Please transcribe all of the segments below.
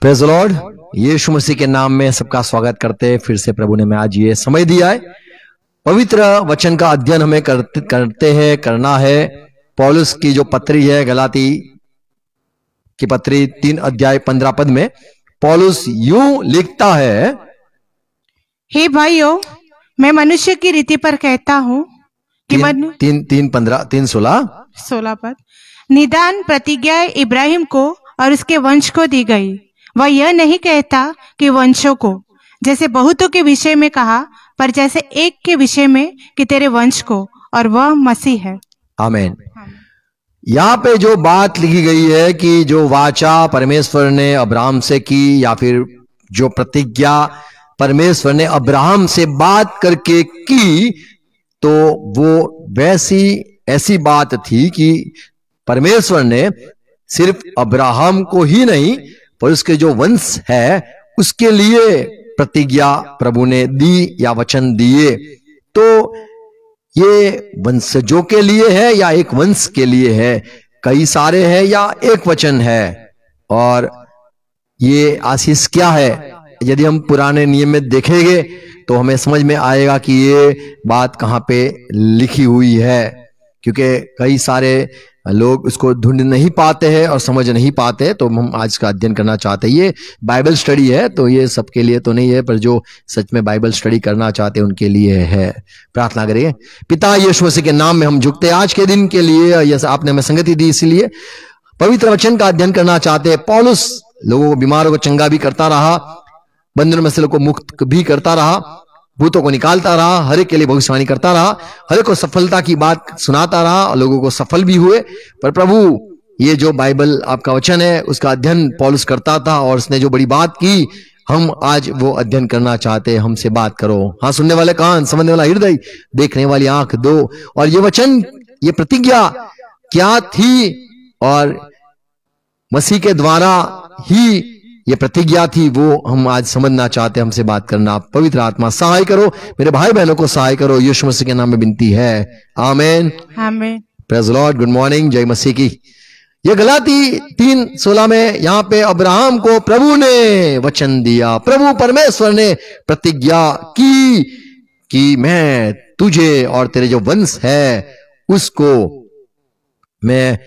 Praise the Lord. Yeshu Masih के नाम में सबका स्वागत करते हैं। फिर से प्रभु ने मैं आज ये समय दिया है, पवित्र वचन का अध्ययन हमें करना है। पौलुस की जो पत्री है, गलाती की पत्री 3 अध्याय 15 पद में पौलुस यूं लिखता है, हे भाइयों, मैं मनुष्य की रीति पर कहता हूँ कि 16 पद, निदान प्रतिज्ञा इब्राहिम को और उसके वंश को दी गई। वह यह नहीं कहता कि वंशों को, जैसे बहुतों के विषय में कहा, पर जैसे एक के विषय में कि तेरे वंश को, और वह मसीह है। आमीन। यहाँ पे जो बात लिखी गई है कि जो वाचा परमेश्वर ने अब्राहम से की, या फिर जो प्रतिज्ञा परमेश्वर ने अब्राहम से बात करके की, तो वो ऐसी बात थी कि परमेश्वर ने सिर्फ अब्राहम को ही नहीं, पर उसके जो वंश है उसके लिए प्रतिज्ञा प्रभु ने दी या वचन दिए। तो ये वंशजों के लिए है या एक वंश के लिए है, कई सारे हैं या एक वचन है। और ये आशीष क्या है, यदि हम पुराने नियम में देखेंगे तो हमें समझ में आएगा कि ये बात कहां पे लिखी हुई है, क्योंकि कई सारे लोग उसको ढूंढ नहीं पाते हैं और समझ नहीं पाते। तो हम आज का अध्ययन करना चाहते हैं। ये बाइबल स्टडी है, तो ये सबके लिए तो नहीं है, पर जो सच में बाइबल स्टडी करना चाहते हैं उनके लिए है। प्रार्थना करिए। पिता यीशु मसीह के नाम में हम झुकते हैं आज के दिन के लिए। यह आपने हमें संगति दी, इसलिए पवित्र वचन का अध्ययन करना चाहते हैं। पौलुस लोगों को, बीमारों को चंगा भी करता रहा, बंधन मसलों को मुक्त भी करता रहा, भूतों को निकालता रहा, हर एक के लिए भविष्यवाणी करता रहा, हर एक को सफलता की बात सुनाता रहा और लोगों को सफल भी हुए। पर प्रभु, ये जो बाइबल आपका वचन है उसका अध्ययन पौलुस करता था और उसने जो बड़ी बात की, हम आज वो अध्ययन करना चाहते हैं। हमसे बात करो। हाँ, सुनने वाले कान, समझने वाला हृदय, देखने वाली आंख दो। और ये वचन, ये प्रतिज्ञा क्या थी, और मसीह के द्वारा ही ये प्रतिज्ञा थी, वो हम आज समझना चाहते हैं। हमसे बात करना, पवित्र आत्मा सहाय करो, मेरे भाई बहनों को सहाय करो। यीशु मसीह के नाम में विनती है, आमीन। आमीन। Praise the Lord. Good morning, जय मसीह की। ये गलाती 3:16 में यहाँ पे अब्राहम को प्रभु ने वचन दिया, प्रभु परमेश्वर ने प्रतिज्ञा की कि मैं तुझे और तेरे जो वंश है उसको मैं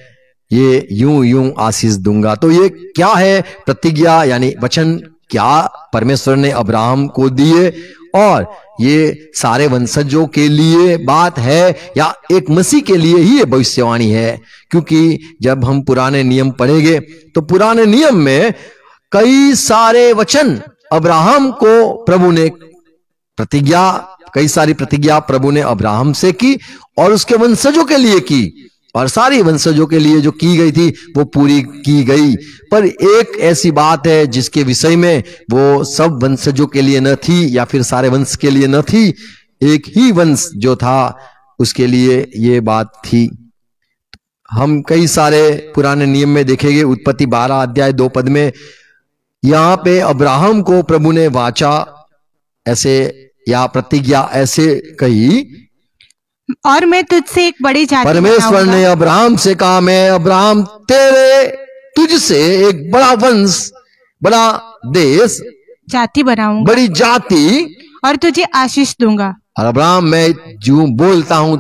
ये यूं आशीष दूंगा। तो ये क्या है प्रतिज्ञा, यानी वचन क्या परमेश्वर ने अब्राहम को दिए, और ये सारे वंशजों के लिए बात है या एक मसीह के लिए ही ये भविष्यवाणी है। क्योंकि जब हम पुराने नियम पढ़ेंगे तो पुराने नियम में कई सारे वचन अब्राहम को प्रभु ने कई सारी प्रतिज्ञा प्रभु ने अब्राहम से की और उसके वंशजों के लिए की, और सारी वंशजों के लिए जो की गई थी वो पूरी की गई। पर एक ऐसी बात है जिसके विषय में वो सब वंशजों के लिए न थी या फिर सारे वंश के लिए न थी, एक ही वंश जो था उसके लिए ये बात थी। हम कई सारे पुराने नियम में देखेंगे, उत्पत्ति 12 अध्याय 2 पद में यहां पे अब्राहम को प्रभु ने वाचा ऐसे या प्रतिज्ञा ऐसे कही, और मैं तुझसे एक बड़ी जाति परमेश्वर ने अब्राहम से कहा, मैं अब्राहम तुझसे एक बड़ा वंश, बड़ा देश, जाति बनाऊंगा, बड़ी जाति, और तुझे आशीष दूंगा। और अब्राहम, मैं जो बोलता हूं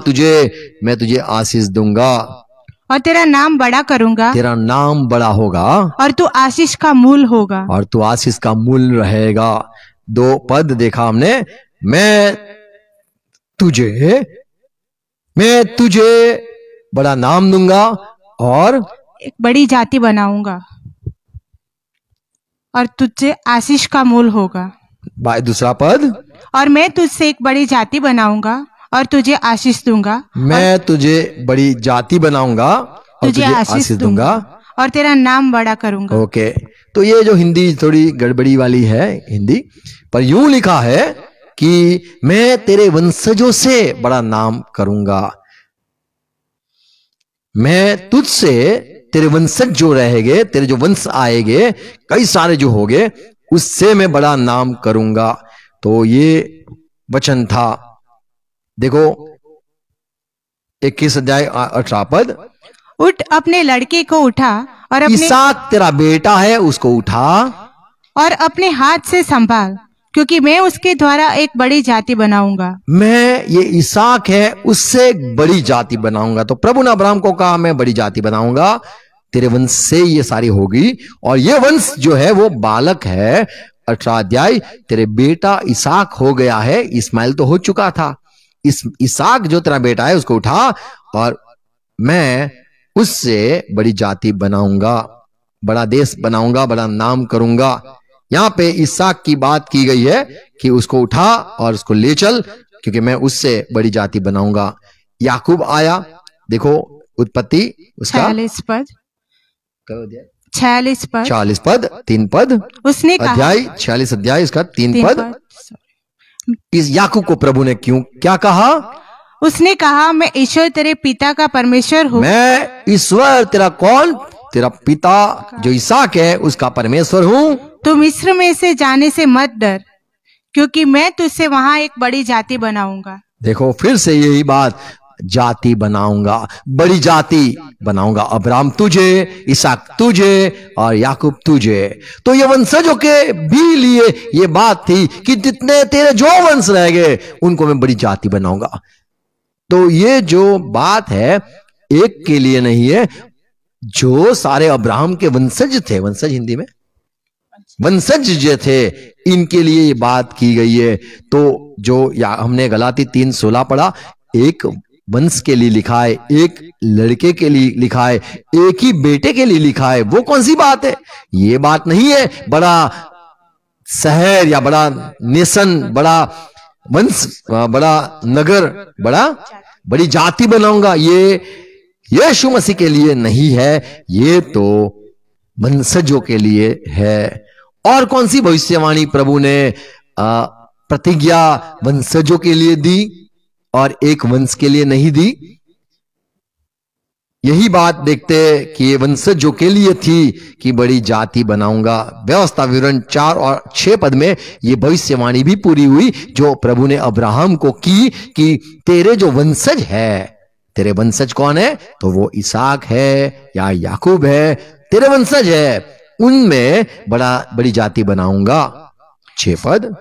मैं तुझे आशीष दूंगा, और तेरा नाम बड़ा करूंगा, तेरा नाम बड़ा होगा, और तू आशीष का मूल होगा, और तू आशीष का मूल रहेगा। 2 पद देखा हमने, मैं तुझे बड़ा नाम दूंगा और एक बड़ी जाति बनाऊंगा, और तुझे आशीष का मूल होगा। दूसरा पद, और मैं तुझसे एक बड़ी जाति बनाऊंगा और तुझे आशीष दूंगा, मैं तुझे बड़ी जाति बनाऊंगा और तुझे आशीष दूंगा, और तेरा नाम बड़ा करूंगा। ओके, तो ये जो हिंदी थोड़ी गड़बड़ी वाली है हिंदी, पर यूं लिखा है कि मैं तेरे वंशजों से बड़ा नाम करूंगा, मैं तुझसे, तेरे वंशज जो रहेंगे, तेरे जो वंश आएंगे, कई सारे जो होंगे, उससे मैं बड़ा नाम करूंगा। तो ये वचन था। देखो 21 अध्याय 18 पद, उठ अपने लड़के को उठा और अपने इसहाक तेरा बेटा है उसको उठा और अपने हाथ से संभाल, क्योंकि मैं उसके द्वारा एक बड़ी जाति बनाऊंगा। मैं, ये इसहाक है, उससे एक बड़ी जाति बनाऊंगा। तो प्रभु ने अब्राहम को कहा मैं बड़ी जाति बनाऊंगा, तेरे वंश से ये सारी होगी। और ये वंश जो है वो बालक है। 18 अध्याय, तेरे बेटा इसहाक हो गया है, इस्माइल तो हो चुका था। इसहाक जो तेरा बेटा है उसको उठा और मैं उससे बड़ी जाति बनाऊंगा, बड़ा देश बनाऊंगा, बड़ा नाम करूंगा। यहां पे इसहाक की बात की गई है कि उसको उठा और उसको ले चल, क्योंकि मैं उससे बड़ी जाति बनाऊंगा। याकूब आया, देखो उत्पत्ति उसका 46 पद, 46 पद, 40 पद, 3 पद, उसने कहा, अध्याय 46 अध्याय इसका 3 पद। इस याकूब को प्रभु ने क्या कहा? उसने कहा, मैं ईश्वर तेरे पिता का परमेश्वर हूँ। मैं ईश्वर तेरा कौन? तेरा पिता जो इसहाक है उसका परमेश्वर हूं। तू मिस्र में से जाने से मत डर, क्योंकि मैं तुझसे वहां एक बड़ी जाति बनाऊंगा। देखो फिर से यही बात, जाति बनाऊंगा, बड़ी जाति बनाऊंगा। अब्राहम तुझे, इसहाक तुझे और याकूब तुझे। तो ये वंशजों के भी लिए ये बात थी कि जितने तेरे जो वंश रह गए उनको मैं बड़ी जाति बनाऊंगा। तो ये जो बात है एक के लिए नहीं है, जो सारे अब्राहम के वंशज थे, वंशज हिंदी में वंशज जो थे, इनके लिए ये बात की गई है। तो जो हमने गलाती 3:16 पढ़ा, एक वंश के लिए लिखा है, एक लड़के के लिए लिखा है, एक ही बेटे के लिए लिखा है। वो कौन सी बात है? ये बात नहीं है बड़ा शहर या बड़ा नेशन, बड़ा वंश, बड़ा नगर, बड़ी जाति बनाऊंगा। ये यीशु मसीह के लिए नहीं है, ये तो वंशजों के लिए है। और कौन सी भविष्यवाणी प्रभु ने प्रतिज्ञा वंशजों के लिए दी और एक वंश के लिए नहीं दी? यही बात देखते कि ये वंशजों के लिए थी कि बड़ी जाति बनाऊंगा। व्यवस्था विवरण 4 और 6 पद में ये भविष्यवाणी भी पूरी हुई जो प्रभु ने अब्राहम को की कि तेरे जो वंशज है, तेरे वंशज कौन है? तो वो इसहाक है या याकूब है, तेरे वंशज है, उनमें बड़ी जाति बनाऊंगा। 6 पद,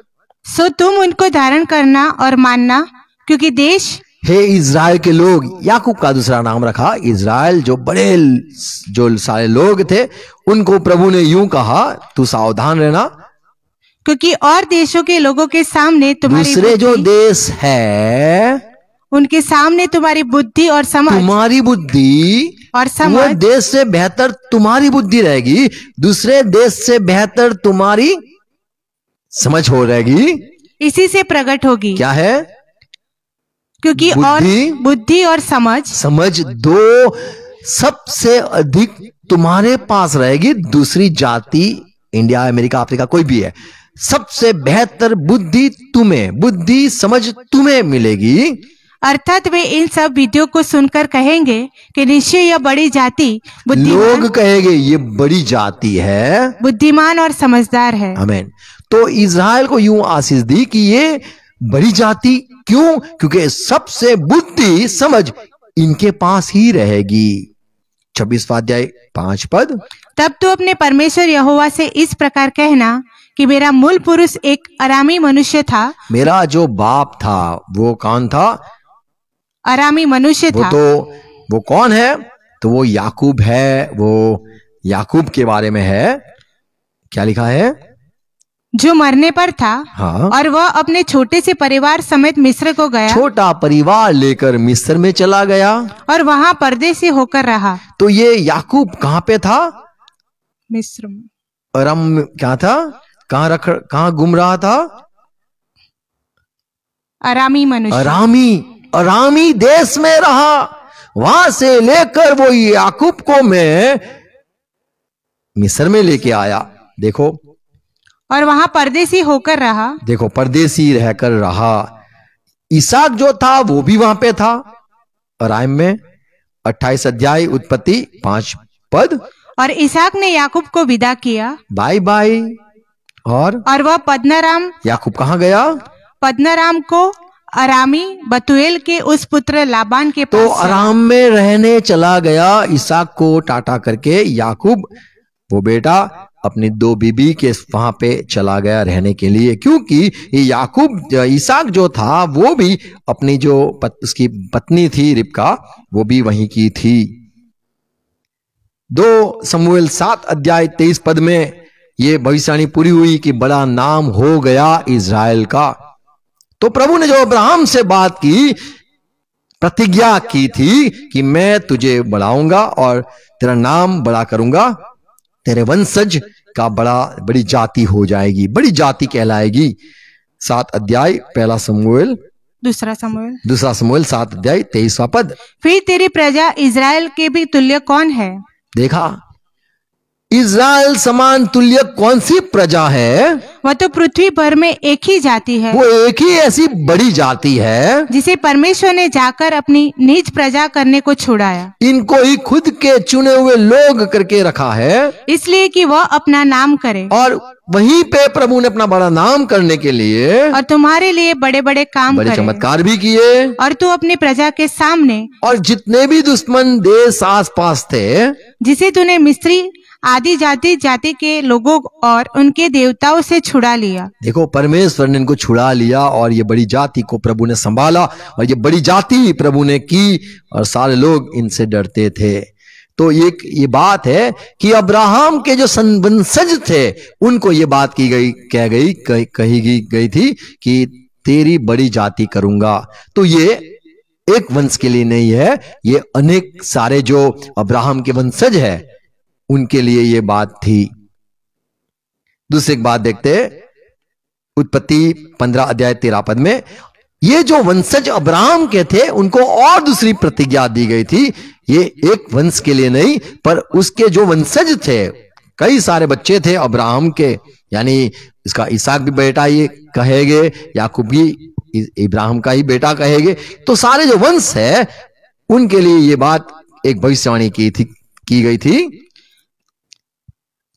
सो तुम उनको धारण करना और मानना, क्योंकि देश, हे इज़राइल के लोग, याकूब का दूसरा नाम रखा इज़राइल, जो सारे लोग थे उनको प्रभु ने यूं कहा, तू सावधान रहना, क्योंकि और देशों के लोगों के सामने दूसरे जो देश है उनके सामने तुम्हारी बुद्धि और समझ, तुम्हारी बुद्धि और समझ, देश से बेहतर तुम्हारी बुद्धि रहेगी, दूसरे देश से बेहतर तुम्हारी समझ हो रहेगी। इसी से प्रकट होगी। क्या है? क्योंकि बुद्धि और समझ दो सबसे अधिक तुम्हारे पास रहेगी। दूसरी जाति, इंडिया, अमेरिका, अफ्रीका, कोई भी है, सबसे बेहतर बुद्धि समझ तुम्हें मिलेगी। अर्थात वे इन सब विधियों को सुनकर कहेंगे कि निश्चय यह बड़ी जाति, लोग कहेंगे ये बड़ी जाति है, बुद्धिमान और समझदार है। आमीन। तो इज़राइल को यूं आशीष दी कि ये बड़ी जाति, क्यों? क्योंकि सबसे बुद्धि समझ इनके पास ही रहेगी। 26वां अध्याय 5 पद, तब तो अपने परमेश्वर यहोवा से इस प्रकार कहना कि मेरा मूल पुरुष एक अरामी मनुष्य था। मेरा जो बाप था वो कौन था? अरामी मनुष्य था। वो कौन है? तो वो याकूब है। वो याकूब के बारे में है। क्या लिखा है? जो मरने पर था। हाँ। और वह अपने छोटे से परिवार समेत मिस्र को गया। छोटा परिवार लेकर मिस्र में चला गया और वहां परदेसी होकर रहा। तो ये याकूब कहां पे था? मिस्र में। अरम क्या था? कहां घूम रहा था? अरामी मनुष्य। अरामी देश में रहा। वहां से लेकर वो याकूब को मैं मिस्र में लेके आया। देखो, और वहां परदेसी होकर रहा। देखो, परदेसी रहकर रहा। इसहाक जो था वो भी वहां पे था अराम में। 28 अध्याय उत्पत्ति 5 पद, और इसहाक ने याकूब को विदा किया, बाय बाय। और वह पद्दनराम, याकूब कहां गया? पद्दनराम को अरामी बतूएल के उस पुत्र लाबान के पास। तो अराम में रहने चला गया इसहाक को टाटा करके। याकूब वो बेटा अपनी 2 बीबी के वहां पे चला गया रहने के लिए, क्योंकि ये याकूब इसहाक जो था वो भी अपनी जो उसकी पत्नी थी रिबका वो भी वहीं की थी। 2 शमूएल 7 अध्याय 23 पद में ये भविष्यवाणी पूरी हुई कि बड़ा नाम हो गया इज़राइल का। तो प्रभु ने जो अब्राहम से बात की, प्रतिज्ञा की थी कि मैं तुझे बढ़ाऊंगा और तेरा नाम बड़ा करूंगा, तेरे वंशज का बड़ी जाति हो जाएगी, बड़ी जाति कहलाएगी। 7 अध्याय 1 शमूएल, 2 शमूएल 7 अध्याय 23वां पद। फिर तेरी प्रजा इज़राइल के भी तुल्य कौन है? देखा, इज़राइल समान तुल्य कौन सी प्रजा है? वह तो पृथ्वी भर में एक ही जाति है, वो एक ही ऐसी बड़ी जाति है जिसे परमेश्वर ने जाकर अपनी निज प्रजा करने को छुड़ाया। इनको ही खुद के चुने हुए लोग करके रखा है, इसलिए कि वह अपना नाम करे, और वहीं पे प्रभु ने अपना बड़ा नाम करने के लिए और तुम्हारे लिए बड़े बड़े काम बड़े करे, चमत्कार भी किए। और तू अपनी प्रजा के सामने और जितने भी दुश्मन देश आसपास थे, जिसे तूने मिस्री आदि जाति के लोगों और उनके देवताओं से छुड़ा लिया। देखो, परमेश्वर ने इनको छुड़ा लिया और ये बड़ी जाति को प्रभु ने संभाला, और ये बड़ी जाति प्रभु ने की, और सारे लोग इनसे डरते थे। तो ये बात है कि अब्राहम के जो वंशज थे उनको ये बात कही गई थी कि तेरी बड़ी जाति करूंगा। तो ये एक वंश के लिए नहीं है, ये अनेक सारे जो अब्राहम के वंशज है उनके लिए ये बात थी। दूसरी बात देखते, उत्पत्ति 15 अध्याय 13 पद में ये जो वंशज अब्राहम के थे उनको और दूसरी प्रतिज्ञा दी गई थी। ये एक वंश के लिए नहीं, पर उसके जो वंशज थे, कई सारे बच्चे थे अब्राहम के, यानी इसका इसहाक भी बेटा ये कहेंगे, याकूब भी इब्राहिम का ही बेटा कहेंगे। तो सारे जो वंश है उनके लिए ये बात एक भविष्यवाणी की गई थी।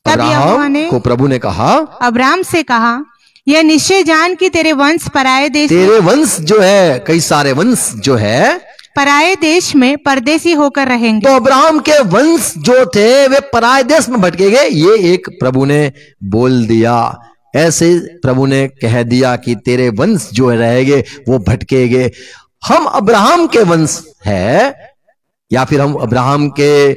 अब्राहम को प्रभु ने कहा, अब्राहम से कहा, यह निश्चय जान कि तेरे वंश पराये देश, तेरे वंश जो है, कई सारे वंश जो है पराये देश में परदेसी होकर रहेंगे। तो अब्राहम के वंश जो थे वे पराये देश में भटकेंगे, ये एक प्रभु ने बोल दिया। ऐसे प्रभु ने कह दिया कि तेरे वंश जो रहेंगे वो भटकेंगे। हम अब्राहम के वंश है, या फिर हम अब्राहम के,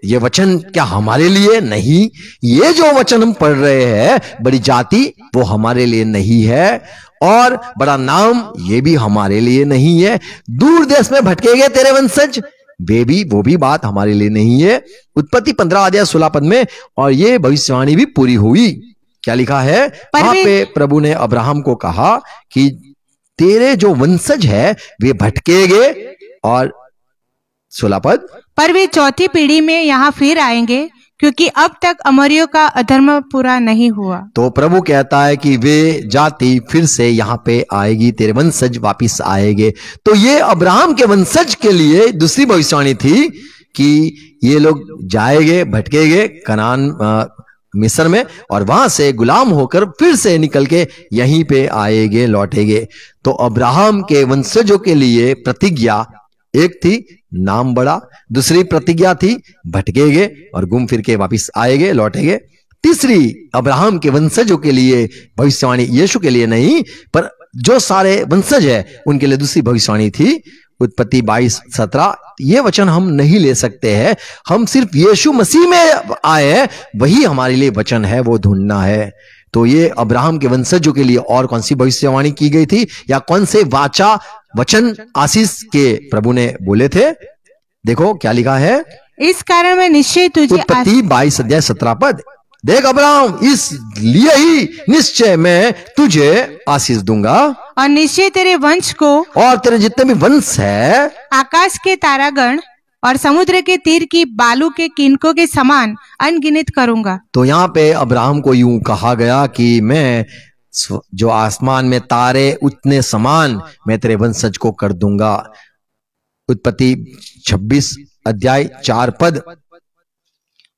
ये वचन क्या हमारे लिए नहीं? ये जो वचन हम पढ़ रहे हैं, बड़ी जाति, वो हमारे लिए नहीं है, और बड़ा नाम ये भी हमारे लिए नहीं है। दूर देश में भटकेंगे तेरे वंशज, वो भी बात हमारे लिए नहीं है। उत्पत्ति 15 अध्याय 16 पद में, और ये भविष्यवाणी भी पूरी हुई। क्या लिखा है वहां पे? प्रभु ने अब्राहम को कहा कि तेरे जो वंशज है वे भटकेंगे, और 16 पद, पर वे चौथी पीढ़ी में यहाँ फिर आएंगे, क्योंकि अब तक अमोरियों का अधर्म पूरा नहीं हुआ। तो प्रभु कहता है कि वे जाति फिर से यहाँ पे आएगी, तेरे वंशज वापिस आएंगे। तो ये अब्राहम के वंशज के लिए दूसरी भविष्यवाणी थी कि ये लोग जाएंगे, भटकेंगे कनान मिस्र में, और वहां से गुलाम होकर फिर से निकल के यहीं पे आएंगे, लौटेंगे। तो अब्राहम के वंशजों के लिए प्रतिज्ञा एक थी, नाम बड़ा। दूसरी प्रतिज्ञा थी, भटकेंगे और घूम फिर के वापिस आएंगे, लौटेंगे। तीसरी अब्राहम के वंशजों के लिए भविष्यवाणी, यीशु के लिए नहीं, पर जो सारे वंशज है उनके लिए दूसरी भविष्यवाणी थी। उत्पत्ति 22:17, ये वचन हम नहीं ले सकते हैं, हम सिर्फ यीशु मसीह में आए, वही हमारे लिए वचन है, वो ढूंढना है। तो ये अब्राहम के वंशजों के लिए और कौन सी भविष्यवाणी की गई थी, या कौन से वाचा वचन आशीष के प्रभु ने बोले थे? देखो क्या लिखा है, इस कारण मैं निश्चय तुझे, उत्पत्ति 22 अध्याय 17 पद, देख अब्राहम, इसलिए ही निश्चय मैं तुझे आशीष दूंगा, और निश्चय तेरे वंश को, और तेरे जितने भी वंश है, आकाश के तारागण और समुद्र के तीर की बालू के किनकों के समान अनगिनत करूंगा। तो यहाँ पे अब्राहम को यूं कहा गया कि मैं जो आसमान में तारे उतने समान मैं तेरे वंशज को कर दूंगा। उत्पत्ति 26 अध्याय 4 पद,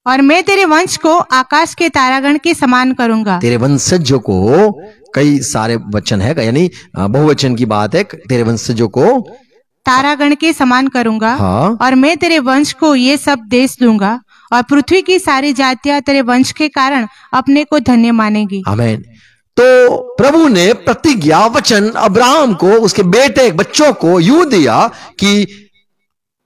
और मैं तेरे वंश को आकाश के तारागण के समान करूंगा। तेरे वंशजों को, कई सारे वचन है, यानी बहुवचन की बात है, तेरे वंशजों को तारागण के समान करूंगा। हाँ। और मैं तेरे वंश को ये सब देश दूंगा, और पृथ्वी की सारी जातियां तेरे वंश के कारण अपने को धन्य मानेगी। आमीन। तो प्रभु ने प्रतिज्ञा वचन अब्राहम को, उसके बेटे बच्चों को यूं दिया कि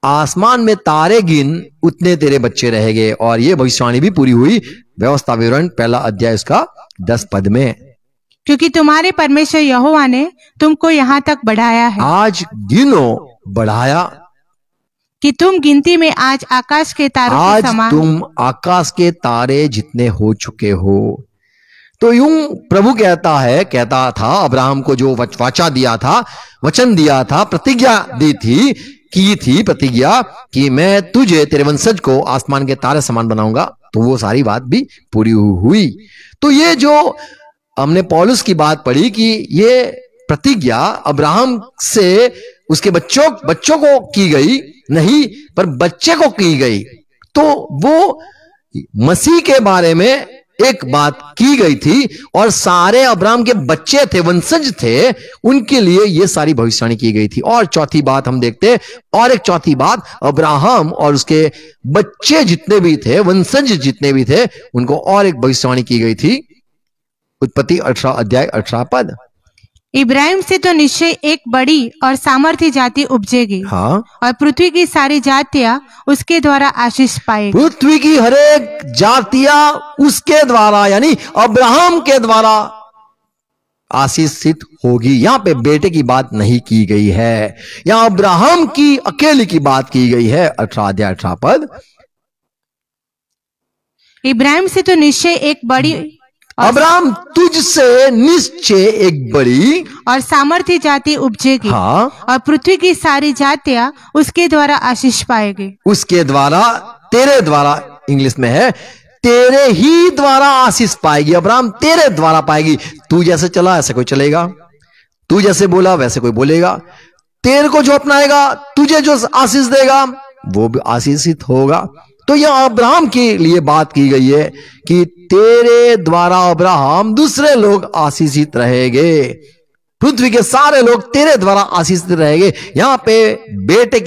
आसमान में तारे गिन उतने तेरे बच्चे रहेंगे, और ये भविष्यवाणी भी पूरी हुई व्यवस्था विवरण 1 अध्याय उसका 10 पद में। क्योंकि तुम्हारे परमेश्वर यहोवा ने तुमको यहाँ तक बढ़ाया है। आज गिनो, बढ़ाया, कि तुम गिनती में आज आकाश के तारों के आज समान, तुम आकाश के तारे जितने हो चुके हो। तो यूं प्रभु कहता था अब्राहम को, जो वाचा दिया था, वचन दिया था, प्रतिज्ञा दी थी, की थी प्रतिज्ञा कि मैं तुझे, तेरे वंशज को आसमान के तारे समान बनाऊंगा। तो वो सारी बात भी पूरी हुई। तो ये जो हमने पौलुस की बात पढ़ी कि ये प्रतिज्ञा अब्राहम से उसके बच्चों को की गई नहीं, पर बच्चे को की गई। तो वो मसीह के बारे में एक बात की गई थी, और सारे अब्राहम के बच्चे थे, वंशज थे, उनके लिए ये सारी भविष्यवाणी की गई थी। और चौथी बात हम देखते हैं, और एक चौथी बात, अब्राहम और उसके बच्चे जितने भी थे, वंशज जितने भी थे, उनको और एक भविष्यवाणी की गई थी। उत्पत्ति 18 अध्याय 18 पद। इब्राहिम से तो निश्चय एक बड़ी और सामर्थी जाति उपजेगी, हाँ, और पृथ्वी की सारी जातियां उसके द्वारा आशीष पाएगी। पृथ्वी की हरेक जातियां उसके द्वारा, यानी अब्राहम के द्वारा आशीषित होगी। यहां पे बेटे की बात नहीं की गई है, यहां अब्राहम की अकेले की बात की गई है। 18 अध्याय 18 पद। इब्राहिम से तो निश्चय एक बड़ी, अब्राहम तुझसे निश्चय एक बड़ी और सामर्थी जाति उपजेगी, हाँ, और पृथ्वी की सारी जातियां उसके द्वारा आशीष पाएगी। उसके द्वारा, तेरे द्वारा इंग्लिश में है, तेरे ही द्वारा आशीष पाएगी। अब्राहम तेरे द्वारा पाएगी। तू जैसे चला ऐसे कोई चलेगा, तू जैसे बोला वैसे कोई बोलेगा, तेरे को जो अपनाएगा, तुझे जो आशीष देगा वो भी आशीषित होगा। तो यह अब्राहम के लिए बात की गई है कि तेरे द्वारा अब्राहम, दूसरे लोग आशीषित रहेंगे, पृथ्वी के सारे लोग तेरे द्वारा आशीषित रहेंगे। यहां पे बेटे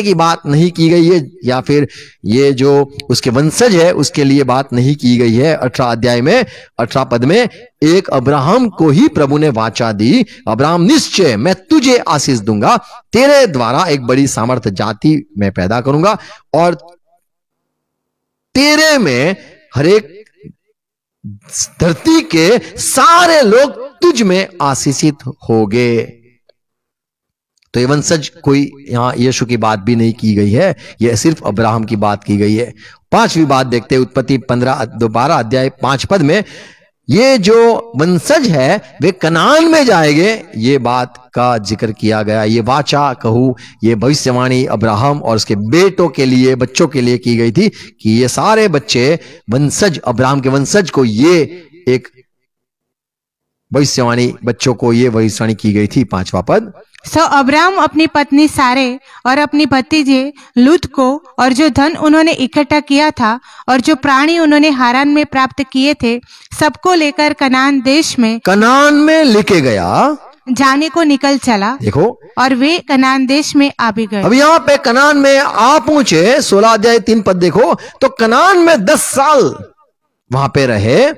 की बात नहीं की गई है, या फिर ये जो उसके वंशज है उसके लिए बात नहीं की गई है। 18 अध्याय में 18 पद में एक अब्राहम को ही प्रभु ने वाचा दी, अब्राहम निश्चय मैं तुझे आशीष दूंगा, तेरे द्वारा एक बड़ी सामर्थ्य जाति मैं पैदा करूंगा, और तेरे में हरेक धरती के सारे लोग तुझ में आशीषित होंगे। तो ये वंशज कोई यहां यीशु की बात भी नहीं की गई है, यह सिर्फ अब्राहम की बात की गई है। पांचवी बात देखते हैं, उत्पत्ति 12 अध्याय 5 पद में, ये जो वंशज है वे कनान में जाएंगे, ये बात का जिक्र किया गया। ये वाचा कहूं, ये भविष्यवाणी अब्राहम और उसके बेटों के लिए, बच्चों के लिए की गई थी कि ये सारे बच्चे वंशज, अब्राहम के वंशज को ये एक भविष्यवाणी, बच्चों को ये भविष्यवाणी की गई थी। 5वां पद। सो अब्राहम अपनी पत्नी सारे और अपनी भतीजे लूत को और जो धन उन्होंने इकट्ठा किया था और जो प्राणी उन्होंने हारान में प्राप्त किए थे, सबको लेकर कनान देश में लेके गया, जाने को निकल चला। देखो, और वे कनान देश में आ भी गए। अब यहाँ पे कनान में आ पहुंचे। 16 अध्याय 3 पद देखो, तो कनान में 10 साल वहां पे रहे।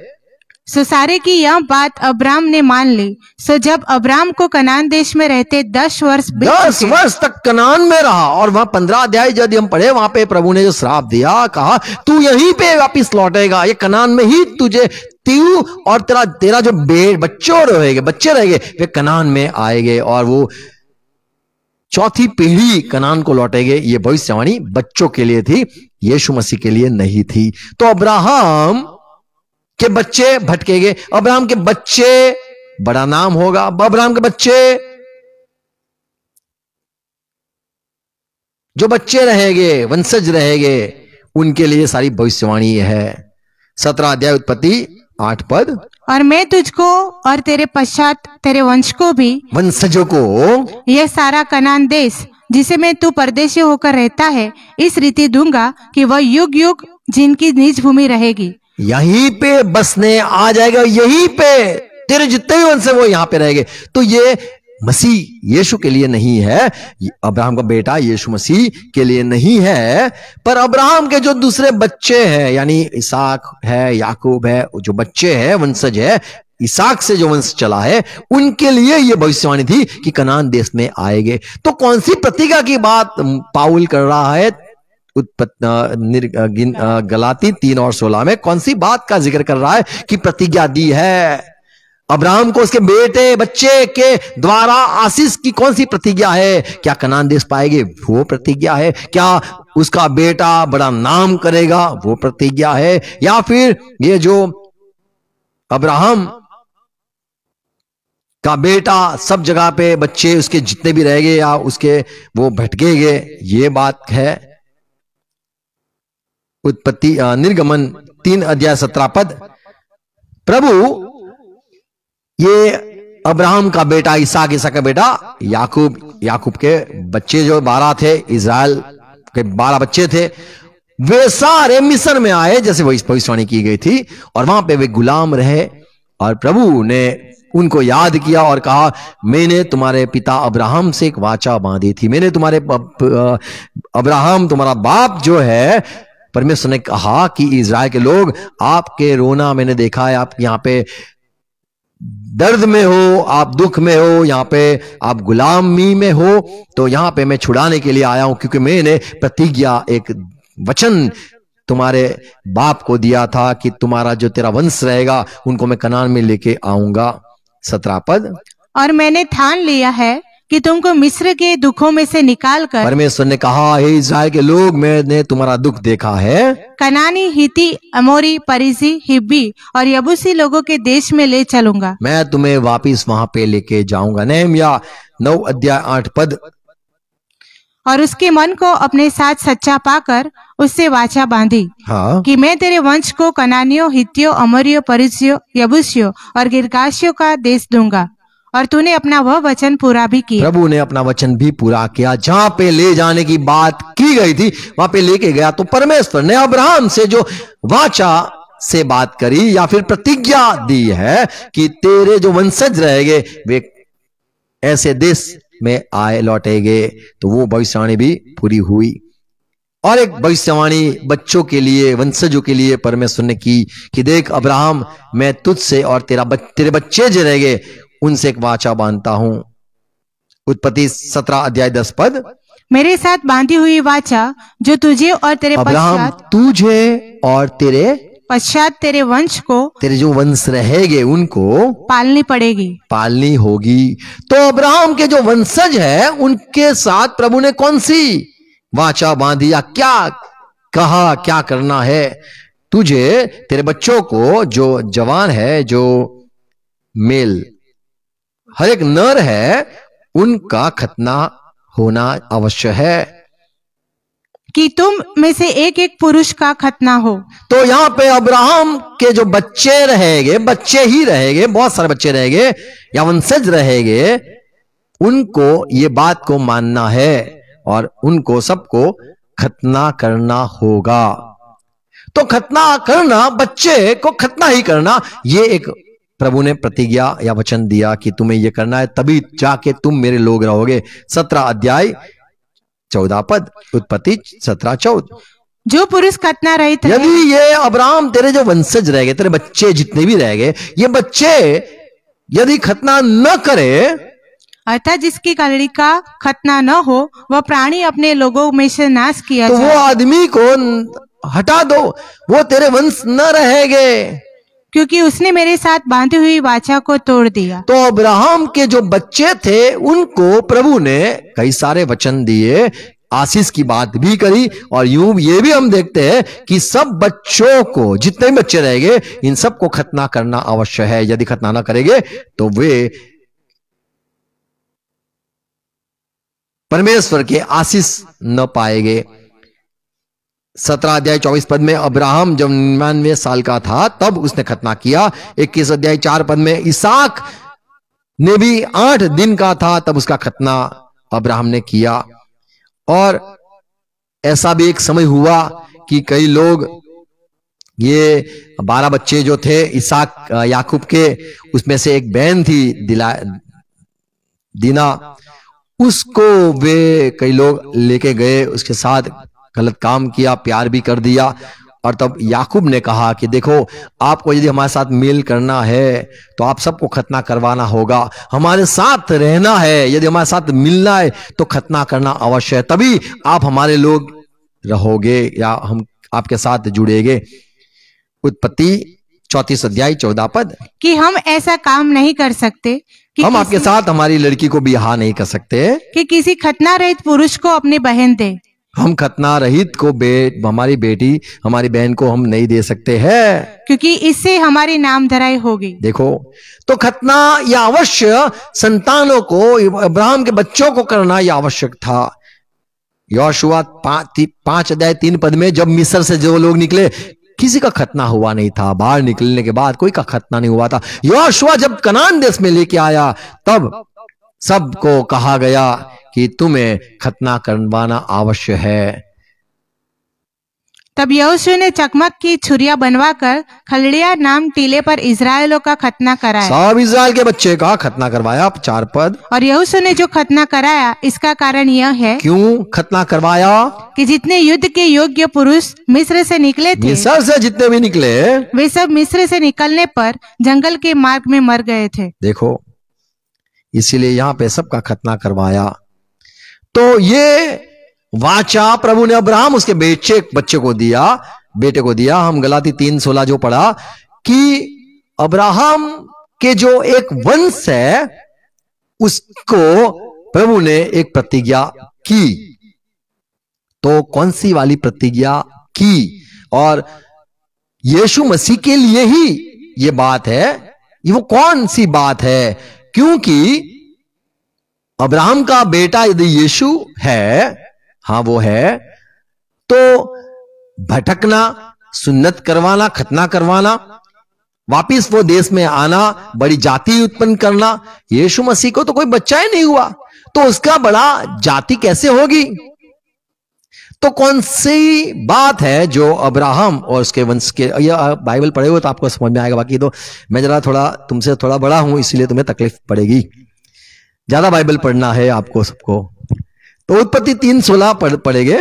सो सारे की यह बात अब्राम ने मान ली। सो जब अब्राम को कनान देश में रहते 10 वर्ष तक कनान में रहा, और वहां 15 अध्याय यदि हम पढ़े, वहां पे प्रभु ने जो श्राप दिया, कहा तू यहीं पे वापिस लौटेगा, ये कनान में ही तुझे, तू और तेरा जो बच्चे रहेंगे वे कनान में आएंगे, और वो चौथी पीढ़ी कनान को लौटेंगे। ये भविष्यवाणी बच्चों के लिए थी, यीशु मसीह के लिए नहीं थी। तो अब्राहम के बच्चे भटकेंगे, अब्राहम के बच्चे बड़ा नाम होगा, अब्राहम के बच्चे जो बच्चे रहेंगे, वंशज रहेंगे, उनके लिए सारी भविष्यवाणी है। 17 अध्याय उत्पत्ति 8 पद। और मैं तुझको और तेरे पश्चात तेरे वंश को भी, वंशजों को, यह सारा कनान देश जिसे मैं तू परदेशी होकर रहता है, इस रीति दूंगा कि वह युग युग जिनकी निज भूमि रहेगी, यहीं पे बसने आ जाएगा, यहीं पे तेरे जितने भी वंश है वो यहां पे रहेंगे। तो ये मसीह यीशु के लिए नहीं है, अब्राहम का बेटा यीशु मसीह के लिए नहीं है, पर अब्राहम के जो दूसरे बच्चे हैं, यानी इसहाक है, याकूब है, जो बच्चे हैं, वंशज है, इसहाक से जो वंश चला है, उनके लिए यह भविष्यवाणी थी कि कनान देश में आएंगे। तो कौन सी प्रतिज्ञा की बात पाउल कर रहा है? गलाती 3 और 16 में कौन सी बात का जिक्र कर रहा है कि प्रतिज्ञा दी है अब्राहम को? उसके बेटे बच्चे के द्वारा आशीष की कौन सी प्रतिज्ञा है? क्या कनान देश पाएंगे? वो प्रतिज्ञा है। क्या उसका बेटा बड़ा नाम करेगा? वो प्रतिज्ञा है। या फिर ये जो अब्राहम का बेटा सब जगह पे बच्चे उसके जितने भी रहेंगे या उसके वो भटकेंगे, ये बात है। उत्पत्ति निर्गमन 3 अध्याय 17 पद, प्रभु ये अब्राहम का बेटा इसहाक, इसहाक का बेटा याकूब, याकूब के बच्चे जो 12 थे, इज़राइल के 12 बच्चे थे, वे सारे मिस्र में आए जैसे वही भविष्यवाणी की गई थी, और वहां पे वे गुलाम रहे। और प्रभु ने उनको याद किया और कहा, मैंने तुम्हारे पिता अब्राहम से एक वाचा बांधी थी, मैंने तुम्हारे अब्राहम तुम्हारा बाप जो है, परमेश्वर ने कहा कि इज़राइल के लोग आपके रोना मैंने देखा है, आप यहाँ पे दर्द में हो, आप दुख में हो, यहाँ पे आप गुलामी में हो, तो यहाँ पे मैं छुड़ाने के लिए आया हूं, क्योंकि मैंने प्रतिज्ञा, एक वचन तुम्हारे बाप को दिया था कि तुम्हारा जो तेरा वंश रहेगा उनको मैं कनान में लेके आऊंगा। 17 पद, और मैंने ठान लिया है कि तुमको मिस्र के दुखों में से निकालकर, परमेश्वर ने कहा, हे इज़राइल के लोग, मैंने तुम्हारा दुख देखा है, कनानी, हिती, अमोरी, परिजी, हिब्बी और यबूसी लोगों के देश में ले चलूंगा। मैं तुम्हें वापिस वहां पे लेके जाऊंगा। नहम्याह 9 अध्याय 8 पद, और उसके मन को अपने साथ सच्चा पाकर उससे वाचा बांधी, हाँ, कि मैं तेरे वंश को कनानियों, हित्तियों, अमोरियों, परिज्जियों, यबूसियों और गिर्गाशियों का देश दूंगा। और तूने अपना वह वचन पूरा भी किया। प्रभु ने अपना वचन भी पूरा किया। जहां पे ले जाने की बात की गई थी वहां पे लेके गया। तो परमेश्वर ने अब्राहम से जो वाचा से बात करी या फिर प्रतिज्ञा दी है कि तेरे जो वंशज रहेंगे वे ऐसे देश में आए लौटेंगे, तो वो भविष्यवाणी भी पूरी हुई। और एक भविष्यवाणी बच्चों के लिए, वंशजों के लिए परमेश्वर ने की कि देख अब्राहम, मैं तुझसे और तेरे बच्चे जो रहेंगे उनसे एक वाचा बांधता हूं। उत्पत्ति 17 अध्याय 10 पद, मेरे साथ बांधी हुई वाचा जो तुझे और तेरे अब्राहम, तुझे और तेरे पश्चात तेरे वंश को, तेरे जो वंश रहेंगे उनको पालनी पड़ेगी, पालनी होगी। तो अब्राहम के जो वंशज है उनके साथ प्रभु ने कौन सी वाचा बांधी या क्या कहा, क्या करना है? तुझे, तेरे बच्चों को, जो जवान है, जो मेल हर एक नर है, उनका खतना होना अवश्य है, कि तुम में से एक एक पुरुष का खतना हो। तो यहां पे अब्राहम के जो बच्चे रहेंगे, बच्चे ही रहेंगे, बहुत सारे बच्चे रहेंगे या वंशज रहेंगे, उनको ये बात को मानना है और उनको सबको खतना करना होगा। तो खतना करना, बच्चे को खतना ही करना, ये एक प्रभु ने प्रतिज्ञा या वचन दिया कि तुम्हें यह करना है, तभी जाके तुम मेरे लोग रहोगे। 17 अध्याय 14 पद, उत्पत्ति 17:14, जो पुरुष खतना रहित है, यदि ये अब्राहम तेरे जो वंशज रहेंगे, तेरे बच्चे जितने भी रहेंगे, ये बच्चे यदि खतना न करे, अर्थात जिसकी कलड़ी का खतना न हो, वह प्राणी अपने लोगों में से नाश किया तो जाए। वो आदमी को हटा दो, वो तेरे वंश न रहेंगे, क्योंकि उसने मेरे साथ बांधी हुई वाचा को तोड़ दिया। तो अब्राहम के जो बच्चे थे उनको प्रभु ने कई सारे वचन दिए, आशीष की बात भी करी, और यूं ये भी हम देखते हैं कि सब बच्चों को, जितने भी बच्चे रहेंगे, इन सबको खतना करना अवश्य है। यदि खतना ना करेंगे तो वे परमेश्वर के आशीष न पाएंगे। 17 अध्याय 24 पद में अब्राहम जब 99 साल का था तब उसने खतना किया। 21 अध्याय 4 पद में इसहाक ने भी 8 दिन का था तब उसका खतना अब्राहम ने किया। और ऐसा भी एक समय हुआ कि कई लोग, ये 12 बच्चे जो थे इसहाक याकूब के, उसमें से एक बहन थी दीना, उसको वे कई लोग लेके गए, उसके साथ गलत काम किया, प्यार भी कर दिया। और तब याकूब ने कहा कि देखो, आपको यदि हमारे साथ मेल करना है तो आप सबको खतना करवाना होगा, हमारे साथ रहना है, यदि हमारे साथ मिलना है तो खतना करना अवश्य है, तभी आप हमारे लोग रहोगे या हम आपके साथ जुड़ेंगे। उत्पत्ति 34 अध्याय 14 पद। कि हम ऐसा काम नहीं कर सकते कि हम आपके साथ हमारी लड़की को ब्याह नहीं कर सकते कि किसी खतना रहित पुरुष को अपनी बहन दे। हम खतना रहित को हमारी बेटी, हमारी बहन को हम नहीं दे सकते हैं, क्योंकि इससे हमारी नाम धराई होगी। देखो, तो खतना यह अवश्य संतानों को, अब्राहम के बच्चों को करना यह आवश्यक था। यहोशुआ 5 अध्याय 3 पद में जब मिस्र से जो लोग निकले, किसी का खतना हुआ नहीं था। बाहर निकलने के बाद कोई का खतना नहीं हुआ था। यहोशुआ जब कनान देश में लेके आया, तब सबको कहा गया कि तुम्हें खतना करवाना आवश्यक है। तब यहोशू ने चकमक की छुरिया बनवाकर खलड़िया नाम टीले पर इजरायलों का खतना कराया। सब इजराइल के बच्चे का खतना करवाया। 4 पद। और यहोशू ने जो खतना कराया, इसका कारण यह है, क्यों खतना करवाया? कि जितने युद्ध के योग्य पुरुष मिस्र से निकले थे, मिस्र से जितने भी निकले, वे सब मिस्र से निकलने पर जंगल के मार्ग में मर गए थे। देखो, इसीलिए यहाँ पे सबका खतना करवाया। तो ये वाचा प्रभु ने अब्राहम उसके बच्चे को दिया, बेटे को दिया। हम गलाती 3:16 जो पढ़ा कि अब्राहम के जो एक वंश है, उसको प्रभु ने एक प्रतिज्ञा की। तो कौन सी वाली प्रतिज्ञा की? और यीशु मसीह के लिए ही ये बात है। ये वो कौन सी बात है? क्योंकि अब्राहम का बेटा यदि यीशु है, हाँ वो है, तो भटकना, सुन्नत करवाना, खतना करवाना, वापिस वो देश में आना, बड़ी जाति उत्पन्न करना, यीशु मसीह को तो कोई बच्चा ही नहीं हुआ, तो उसका बड़ा जाति कैसे होगी? तो कौन सी बात है जो अब्राहम और उसके वंश के, यह बाइबल पढ़े हो तो आपको समझ में आएगा। बाकी तो मैं जरा थोड़ा तुमसे थोड़ा बड़ा हूं, इसलिए तुम्हें तकलीफ पड़ेगी, ज्यादा बाइबल पढ़ना है आपको सबको। तो उत्पत्ति 3:16 पढ़ेंगे,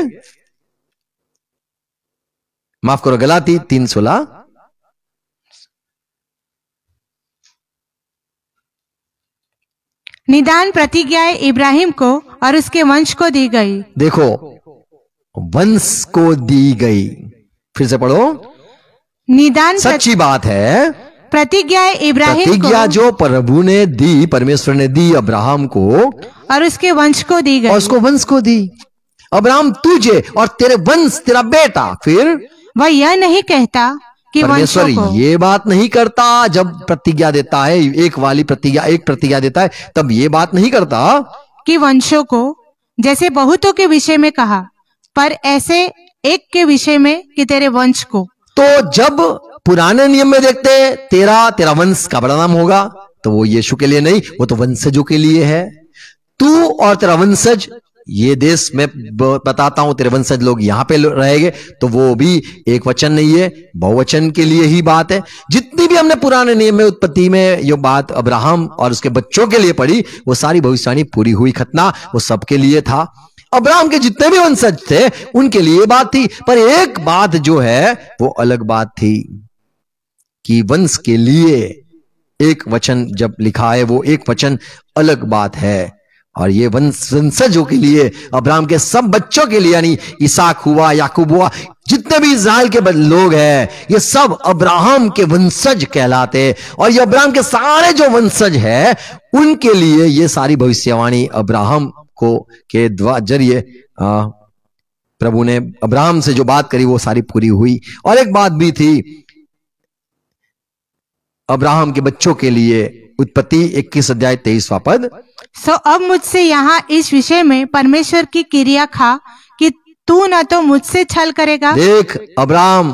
माफ करो, गलाती 3:16। निदान प्रतिज्ञाएं इब्राहिम को और उसके वंश को दी गई। देखो, वंश को दी गई, फिर से पढ़ो। निदान सच्ची बात है, प्रतिज्ञाएं इब्राहिम प्रतिज्ञा को जो प्रभु ने दी, परमेश्वर ने दी अब्राहम को और उसके वंश को दी गई। और उसको वंश को दी। अब्राहम तुझे और तेरे वंश, तेरा बेटा। फिर वह यह नहीं कहता कि परमेश्वर वंशों को, ये बात नहीं करता जब प्रतिज्ञा देता है, एक वाली प्रतिज्ञा, एक प्रतिज्ञा देता है, तब ये बात नहीं करता कि वंशों को, जैसे बहुतों के विषय में कहा, पर ऐसे एक के विषय में कि तेरे वंश को। तो जब पुराने नियम में देखते तेरा वंश का बड़ा नाम होगा, तो वो यीशु के लिए नहीं, वो तो वंशजों के लिए है। तू और तेरा वंशज, ये देश में बताता हूं, तेरे वंशज लोग यहां पे रहेंगे, तो वो भी एक वचन नहीं है, बहुवचन के लिए ही बात है। जितनी भी हमने पुराने नियम में, उत्पत्ति में ये बात अब्राहम और उसके बच्चों के लिए पढ़ी, वो सारी भविष्यवाणी पूरी हुई। खतना वो सबके लिए था। अब्राहम के जितने भी वंशज थे उनके लिए बात थी, पर एक बात जो है वो अलग बात थी कि वंश के लिए एक वचन जब लिखा है, वो एक वचन अलग बात है। और ये वंशजों के लिए, अब्राहम के सब बच्चों के लिए, यानी इसहाक हुआ, याकूब हुआ, जितने भी इस्राएल के लोग हैं, ये सब अब्राहम के वंशज कहलाते। और ये अब्राहम के सारे जो वंशज हैं, उनके लिए ये सारी भविष्यवाणी अब्राहम को के जरिए प्रभु ने अब्राहम से जो बात करी वो सारी पूरी हुई। और एक बात भी थी अब्राहम के बच्चों के लिए, उत्पत्ति 21 अध्याय 23वां पद। सो अब मुझसे यहाँ इस विषय में परमेश्वर की क्रिया खा कि तू न तो मुझसे छल करेगा। देख अब्राहम,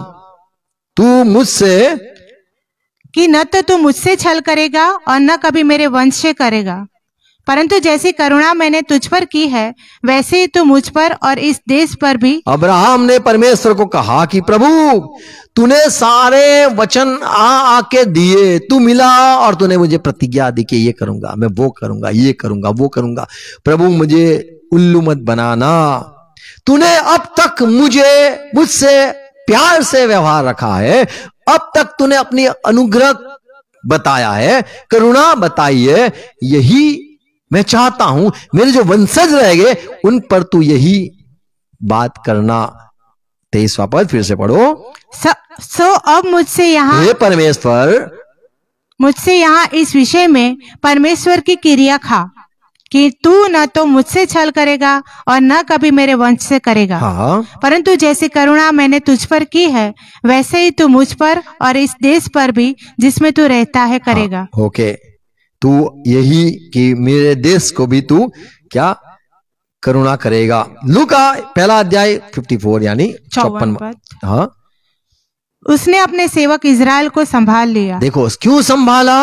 तू मुझसे, कि न तो तू मुझसे छल करेगा और न कभी मेरे वंश से करेगा, परंतु जैसी करुणा मैंने तुझ पर की है वैसे ही तू मुझ पर और इस देश पर भी। अब्राहम ने परमेश्वर को कहा कि प्रभु तूने सारे वचन आके दिए, तू मिला और तूने मुझे प्रतिज्ञा दी कि ये करूंगा, मैं वो करूंगा, ये करूंगा, वो करूंगा। प्रभु मुझे उल्लू मत बनाना। तूने अब तक मुझसे प्यार से व्यवहार रखा है, अब तक तूने अपनी अनुग्रह बताया है, करुणा बताई है। यही मैं चाहता हूं, मेरे जो वंशज रह गए उन पर तू यही बात करना। 23वां पद फिर से पढ़ो। सो अब मुझसे यहाँ, हे परमेश्वर, मुझसे यहाँ इस विषय में परमेश्वर की क्रिया खा कि तू न तो मुझसे छल करेगा और न कभी मेरे वंश से करेगा। हाँ। परंतु जैसी करुणा मैंने तुझ पर की है वैसे ही तू मुझ पर और इस देश पर भी जिसमें तू रहता है करेगा। हाँ, ओके। तू यही कि मेरे देश को भी तू क्या करुणा करेगा। लूका पहला अध्याय 54 यानी 54। हाँ। उसने अपने सेवक इजराइल को संभाल लिया। देखो क्यों संभाला।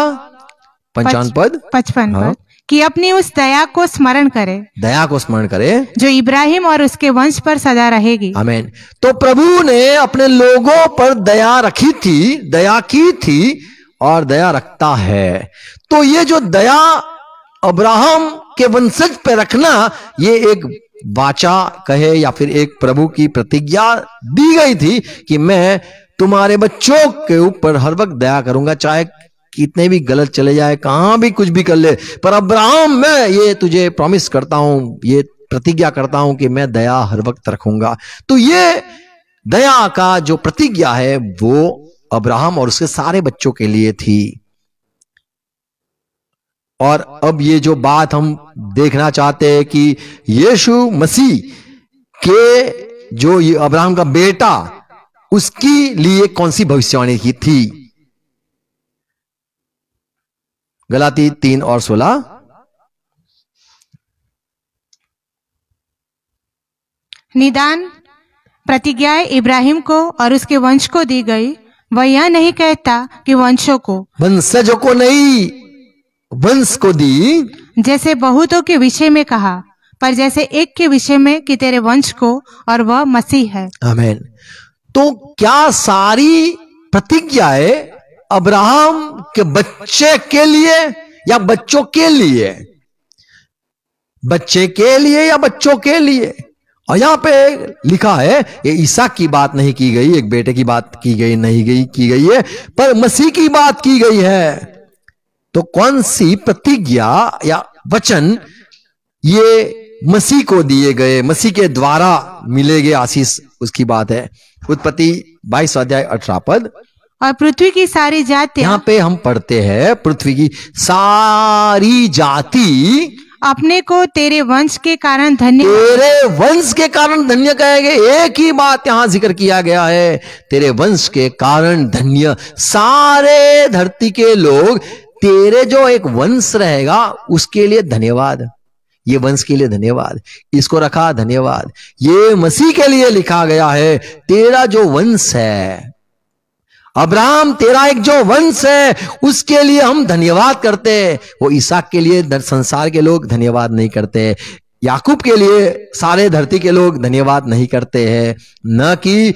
55 पद 55 पद कि अपनी उस दया को स्मरण करे, दया को स्मरण करे जो इब्राहिम और उसके वंश पर सदा रहेगी। आमीन। तो प्रभु ने अपने लोगों पर दया रखी थी, दया की थी और दया रखता है। तो ये जो दया अब्राहम के वंशज पे रखना, ये एक वाचा कहे या फिर एक प्रभु की प्रतिज्ञा दी गई थी कि मैं तुम्हारे बच्चों के ऊपर हर वक्त दया करूंगा, चाहे कितने भी गलत चले जाए, कहां भी कुछ भी कर ले, पर अब्राहम मैं ये तुझे प्रॉमिस करता हूं, ये प्रतिज्ञा करता हूं कि मैं दया हर वक्त रखूंगा। तो ये दया का जो प्रतिज्ञा है वो अब्राहम और उसके सारे बच्चों के लिए थी। और अब ये जो बात हम देखना चाहते हैं कि यीशु मसीह के जो ये अब्राहम का बेटा, उसकी लिए कौन सी भविष्यवाणी की थी। गलाती 3 और 16। निदान प्रतिज्ञाएं इब्राहिम को और उसके वंश को दी गई, वह यह नहीं कहता कि वंशों को, वंशजों को नहीं, वंश को दी, जैसे बहुतों के विषय में कहा, पर जैसे एक के विषय में कि तेरे वंश को, और वह मसीह है। आमीन। तो क्या सारी प्रतिज्ञाएं अब्राहम के बच्चे के लिए या बच्चों के लिए, बच्चे के लिए या बच्चों के लिए? और यहां पे लिखा है ये ईसा की बात नहीं की गई, एक बेटे की बात की गई नहीं की गई है, पर मसीह की बात की गई है। तो कौन सी प्रतिज्ञा या वचन ये मसीह को दिए गए, मसीह के द्वारा मिलेगे आशीष, उसकी बात है। उत्पत्ति 22 अध्याय 18 पद। और पृथ्वी की सारी जातियां, यहां पे हम पढ़ते हैं पृथ्वी की सारी जाति अपने को तेरे वंश के कारण धन्य, तेरे वंश के कारण धन्य कहेंगे। एक ही बात यहां जिक्र किया गया है, तेरे वंश के कारण धन्य। सारे धरती के लोग, तेरे जो एक वंश रहेगा उसके लिए धन्यवाद, ये वंश के लिए धन्यवाद, इसको रखा धन्यवाद। ये मसीह के लिए लिखा गया है, तेरा जो वंश है अब्राहम, तेरा एक जो वंश है उसके लिए हम धन्यवाद करते हैं। वो इसहाक के लिए संसार के लोग धन्यवाद नहीं करते, याकूब के लिए सारे धरती के लोग धन्यवाद नहीं करते हैं, न कि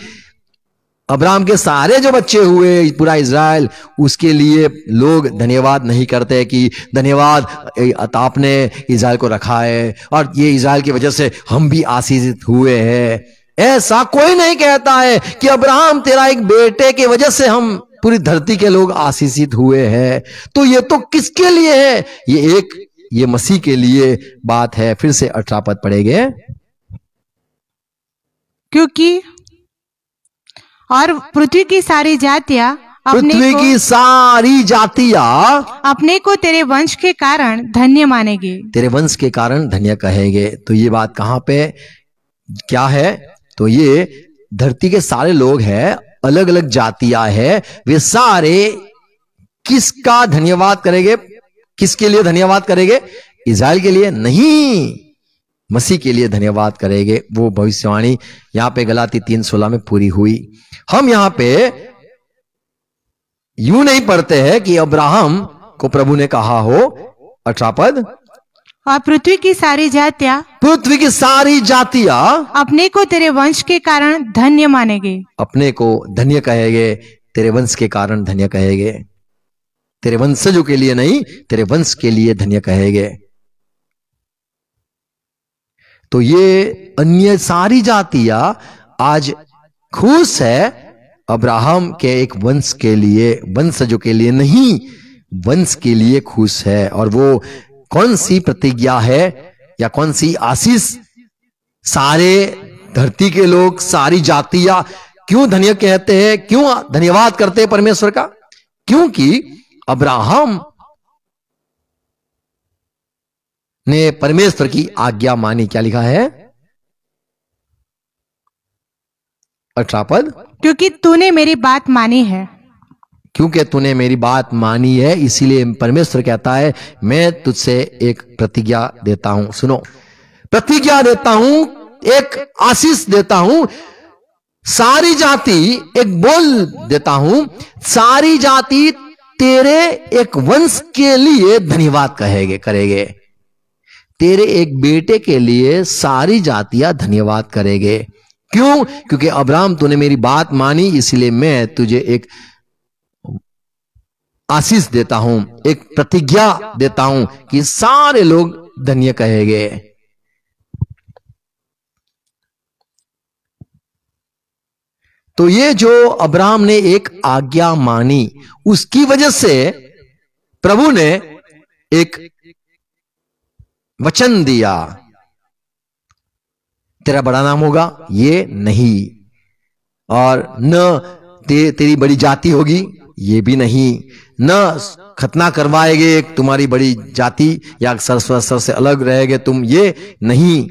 अब्राहम के सारे जो बच्चे हुए पूरा इज़राइल, उसके लिए लोग धन्यवाद नहीं करते कि धन्यवाद आपने इज़राइल को रखा है और ये इज़राइल की वजह से हम भी आशीषित हुए हैं। ऐसा कोई नहीं कहता है कि अब्राहम तेरा एक बेटे की वजह से हम पूरी धरती के लोग आशीषित हुए हैं। तो ये तो किसके लिए है? ये मसीह के लिए बात है। फिर से 18 पद पढ़ेंगे। क्योंकि और पृथ्वी की सारी जातियां, पृथ्वी की सारी जातियां अपने को तेरे वंश के कारण धन्य मानेंगे, तेरे वंश के कारण धन्य कहेंगे। तो ये बात कहां पे क्या है? तो ये धरती के सारे लोग हैं, अलग अलग जातियां हैं, वे सारे किसका धन्यवाद करेंगे? किसके लिए धन्यवाद करेंगे? इज़राइल के लिए नहीं, मसीह के लिए धन्यवाद करेंगे। वो भविष्यवाणी यहां पे गलाती 3:16 में पूरी हुई। हम यहां पे यूं नहीं पढ़ते हैं कि अब्राहम को प्रभु ने कहा हो। 18 पद। और पृथ्वी की सारी जातियां पृथ्वी की सारी जातियां अपने को तेरे वंश के कारण धन्य मानेंगे। अपने को धन्य कहेंगे, तेरे वंश के कारण धन्य कहेंगे। तेरे वंशजों के लिए नहीं, तेरे वंश के लिए धन्य कहेंगे। तो ये अन्य सारी जातियां आज खुश है अब्राहम के एक वंश के लिए, वंशजों के लिए नहीं, वंश के लिए खुश है। और वो कौन सी प्रतिज्ञा है या कौन सी आशीष? सारे धरती के लोग, सारी जातियां क्यों धन्य कहते हैं, क्यों धन्यवाद करते हैं परमेश्वर का? क्योंकि अब्राहम ने परमेश्वर की आज्ञा मानी। क्या लिखा है 18 पद? क्योंकि तूने मेरी बात मानी है। क्योंकि तूने मेरी बात मानी है, इसीलिए परमेश्वर कहता है मैं तुझसे एक प्रतिज्ञा देता हूं। सुनो, प्रतिज्ञा देता हूं, एक आशीष देता हूं। सारी जाति, एक बोल देता हूं, सारी जाति तेरे एक वंश के लिए धन्यवाद करेंगे। तेरे एक बेटे के लिए सारी जातियां धन्यवाद करेंगे। क्यों? क्योंकि अब्राहम तूने मेरी बात मानी, इसलिए मैं तुझे एक आशीष देता हूं, एक प्रतिज्ञा देता हूं कि सारे लोग धन्य कहेंगे। तो ये जो अब्राहम ने एक आज्ञा मानी, उसकी वजह से प्रभु ने एक वचन दिया, तेरा बड़ा नाम होगा, ये नहीं, और न तेरी बड़ी जाति होगी, ये भी नहीं, न खतना करवाएंगे तुम्हारी बड़ी जाति या सर से अलग रहेगे तुम, ये नहीं।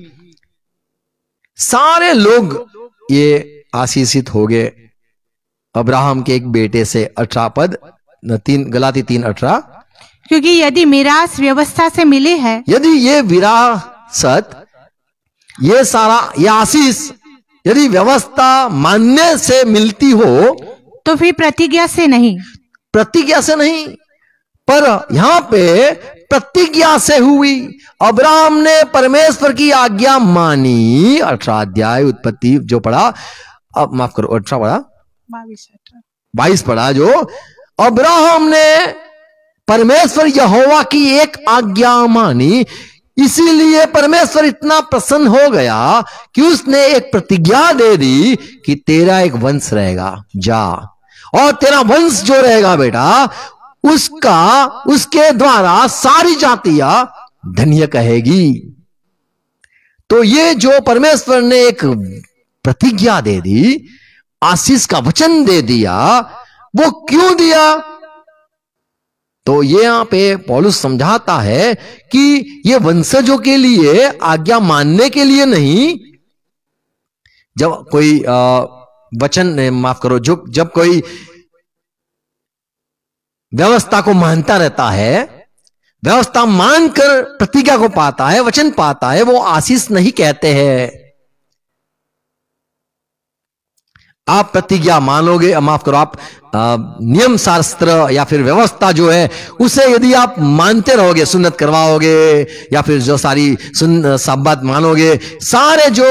सारे लोग ये आशीषित हो गए अब्राहम के एक बेटे से। 18 पद, गलाती 3:18। क्योंकि यदि मिरास व्यवस्था से मिली है, यदि ये विरासत, ये सारा, ये आशीष यदि व्यवस्था मानने से मिलती हो, तो फिर प्रतिज्ञा से नहीं। प्रतिज्ञा से नहीं, पर यहां पे प्रतिज्ञा से हुई। अब्राहम ने परमेश्वर की आज्ञा मानी। 18 अध्याय उत्पत्ति जो पढ़ा, अब माफ करो 18 पढ़ा, 22 पढ़ा, जो अब्राहम ने परमेश्वर यहोवा की एक आज्ञा मानी, इसीलिए परमेश्वर इतना प्रसन्न हो गया कि उसने एक प्रतिज्ञा दे दी कि तेरा एक वंश रहेगा, जा, और तेरा वंश जो रहेगा बेटा, उसके द्वारा सारी जातियां धन्य कहेगी। तो ये जो परमेश्वर ने एक प्रतिज्ञा दे दी, आशीष का वचन दे दिया, वो क्यों दिया? तो ये यहां पे पौलुस समझाता है कि ये वंशजों के लिए, आज्ञा मानने के लिए नहीं। जब कोई वचन, माफ करो, जब कोई व्यवस्था को मानता रहता है, व्यवस्था मानकर प्रतिज्ञा को पाता है, वचन पाता है, वो आशीष नहीं कहते हैं। आप प्रतिज्ञा मानोगे, माफ करो, आप नियम शास्त्र या फिर व्यवस्था जो है उसे यदि आप मानते रहोगे, सुन्नत करवाओगे या फिर जो सारी साबात मानोगे, सारे जो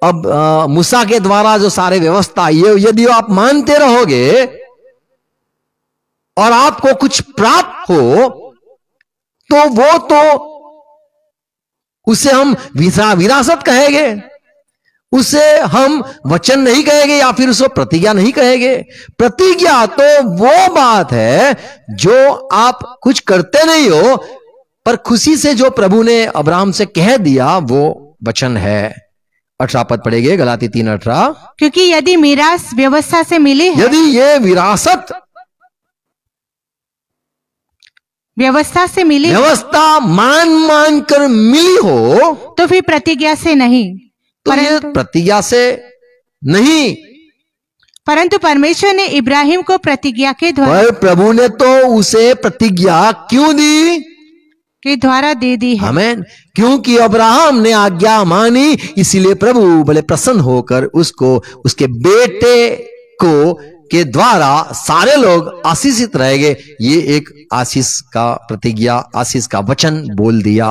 अब मूसा के द्वारा जो सारे व्यवस्था, ये यदि आप मानते रहोगे और आपको कुछ प्राप्त हो, तो वो तो उसे हम विरासत कहेंगे, उसे हम वचन नहीं कहेंगे या फिर उसे प्रतिज्ञा नहीं कहेंगे। प्रतिज्ञा तो वो बात है जो आप कुछ करते नहीं हो, पर खुशी से जो प्रभु ने अब्राहम से कह दिया, वो वचन है। 18 पद पढ़ेंगे, गलाती 3:18। क्योंकि यदि मिरास व्यवस्था से मिली है, यदि ये विरासत व्यवस्था से मिली, व्यवस्था मान कर मिली हो, तो फिर प्रतिज्ञा से नहीं, तो ये प्रतिज्ञा से नहीं, परंतु परमेश्वर ने इब्राहिम को प्रतिज्ञा के द्वारा, पर प्रभु ने तो उसे प्रतिज्ञा क्यों दी? के द्वारा दे दी है। आमीन। क्योंकि अब्राहम ने आज्ञा मानी, इसीलिए प्रभु बड़े प्रसन्न होकर उसको, उसके बेटे को के द्वारा सारे लोग आशीषित रहेंगे। ये एक आशीष का प्रतिज्ञा, आशीष का वचन बोल दिया।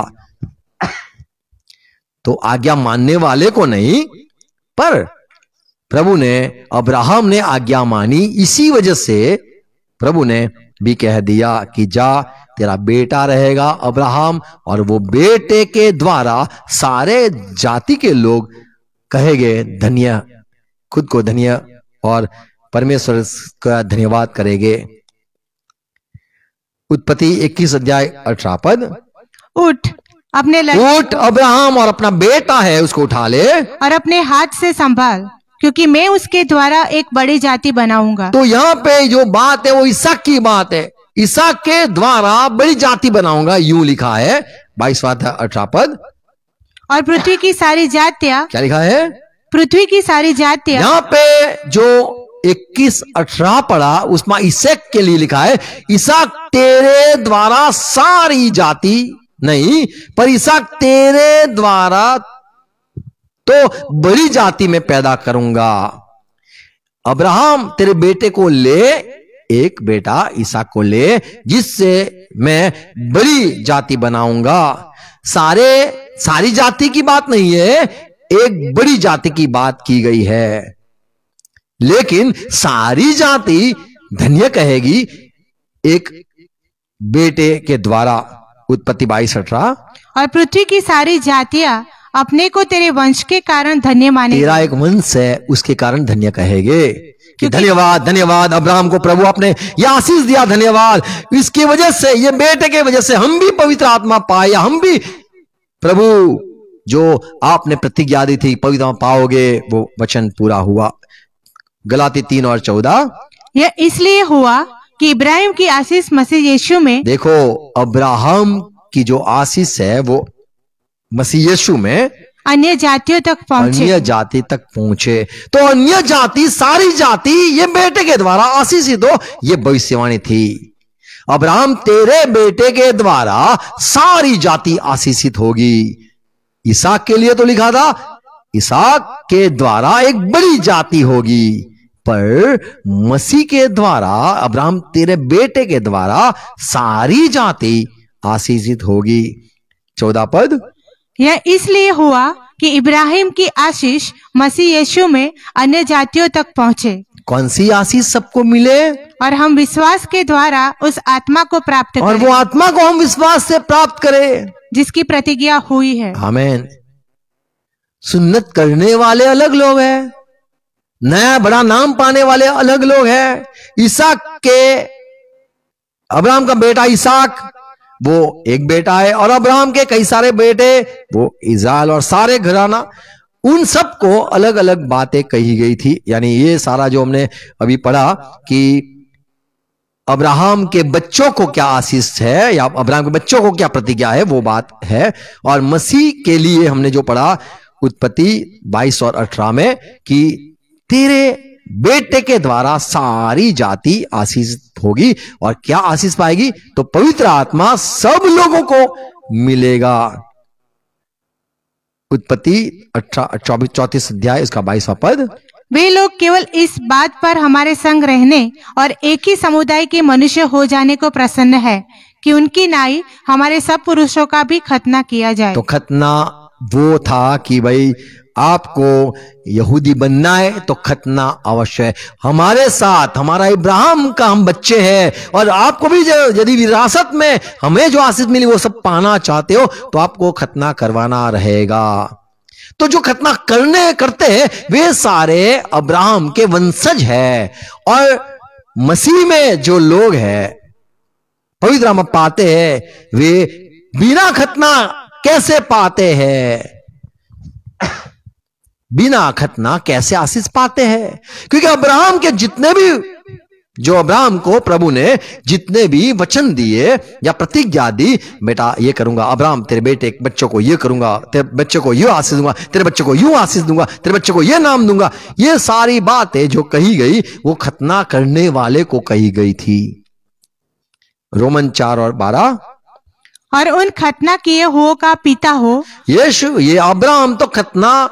तो आज्ञा मानने वाले को नहीं, पर प्रभु ने, अब्राहम ने आज्ञा मानी, इसी वजह से प्रभु ने भी कह दिया कि जा, तेरा बेटा रहेगा अब्राहम, और वो बेटे के द्वारा सारे जाति के लोग कहेंगे धन्य, खुद को धन्य और परमेश्वर का धन्यवाद करेंगे। उत्पत्ति 21 अध्याय 18 पद। उठ अब्राहम और अपना बेटा है उसको उठा ले और अपने हाथ से संभाल, क्योंकि मैं उसके द्वारा एक बड़ी जाति बनाऊंगा। तो यहाँ पे जो बात है वो इसहाक की बात है। इसहाक के द्वारा बड़ी जाति बनाऊंगा, यूं लिखा है 22वां 18 पद। और पृथ्वी की सारी जातियां, क्या लिखा है? पृथ्वी की सारी जातियां। यहाँ पे जो 21-18 पढ़ा उसमें इसहाक के लिए लिखा है, इसहाक तेरे द्वारा सारी जाति नहीं, पर इसहाक तेरे द्वारा तो बड़ी जाति में पैदा करूंगा। अब्राहम तेरे बेटे को ले, एक बेटा इसहाक को ले, जिससे मैं बड़ी जाति बनाऊंगा। सारी जाति की बात नहीं है, एक बड़ी जाति की बात की गई है, लेकिन सारी जाति धन्य कहेगी एक बेटे के द्वारा। उत्पत्ति 22-18। और पृथ्वी की सारी जातियां अपने को तेरे वंश के कारण धन्य मानेगी। तेरा एक वंश है, उसके कारण धन्य कहेंगे कि धन्यवाद धन्यवाद, अब्राहम को प्रभु आपने यह आशीष दिया, धन्यवाद। इसकी वजह से, ये बेटे के वजह से हम भी पवित्र आत्मा पाए, हम भी प्रभु जो आपने प्रतिज्ञा दी थी पवित्र आत्मा पाओगे, वो वचन पूरा हुआ। गलाती 3 और 14। यह इसलिए हुआ कि इब्राहिम की आशीष मसीह यीशु में, देखो अब्राहम की जो आशीष है वो मसीह यीशु में अन्य जातियों तक पहुंचे, अन्य जाति तक पहुंचे। तो अन्य जाति, सारी जाति ये बेटे के द्वारा आशीषित हो, ये भविष्यवाणी थी। अब्राहम तेरे बेटे के द्वारा सारी जाति आशीषित होगी। इसहाक के लिए तो लिखा था इसहाक के द्वारा एक बड़ी जाति होगी, पर मसीह के द्वारा, अब्राहम तेरे बेटे के द्वारा सारी जाति आशीषित होगी। 14 पद। यह इसलिए हुआ कि इब्राहिम की आशीष मसीह यीशु में अन्य जातियों तक पहुंचे। कौन सी आशीष सबको मिले? और हम विश्वास के द्वारा उस आत्मा को प्राप्त करें, और वो आत्मा को हम विश्वास से प्राप्त करें जिसकी प्रतिज्ञा हुई है। आमीन। सुन्नत करने वाले अलग लोग हैं, नया बड़ा नाम पाने वाले अलग लोग हैं। इसहाक के, अब्राहम का बेटा इसहाक वो एक बेटा है, और अब्राहम के कई सारे बेटे, वो इज़राइल और सारे घराना, उन सबको अलग अलग बातें कही गई थी। यानी ये सारा जो हमने अभी पढ़ा कि अब्राहम के बच्चों को क्या आशीष है या अब्राहम के बच्चों को क्या प्रतिज्ञा है, वो बात है। और मसीह के लिए हमने जो पढ़ा उत्पत्ति 22 और 18 में कि तेरे बेटे के द्वारा सारी जाति आशीषित होगी, और क्या आशीष पाएगी? तो पवित्र आत्मा सब लोगों को मिलेगा। उत्पत्ति 34 अध्याय इसका 22वां पद। वे लोग केवल इस बात पर हमारे संग रहने और एक ही समुदाय के मनुष्य हो जाने को प्रसन्न है कि उनकी नाई हमारे सब पुरुषों का भी खतना किया जाए। तो खतना वो था कि भाई आपको यहूदी बनना है तो खतना अवश्य है। हमारे साथ हमारा इब्राहिम का हम बच्चे हैं, और आपको भी यदि विरासत में हमें जो आशीष मिली वो सब पाना चाहते हो तो आपको खतना करवाना रहेगा। तो जो खतना करते हैं वे सारे अब्राहम के वंशज है, और मसीह में जो लोग हैं पवित्र आत्मा पाते हैं वे बिना खतना कैसे पाते हैं? बिना खतना कैसे आशीष पाते हैं? क्योंकि अब्राहम के जितने भी, जो अब्राहम को प्रभु ने जितने भी वचन दिए या प्रतिज्ञा दी, बेटा ये करूंगा, अब्राहम तेरे बेटे बच्चों को ये करूंगा, तेरे बच्चे को यूं आशीष दूंगा, तेरे बच्चे को यूं आशीष दूंगा, तेरे बच्चे को ये नाम दूंगा, ये सारी बातें जो कही गई वो खतना करने वाले को कही गई थी। रोमन 4 और 12। और उन खतना किए हुओं का पिता हो यीशु। ये अब्राहम तो खतना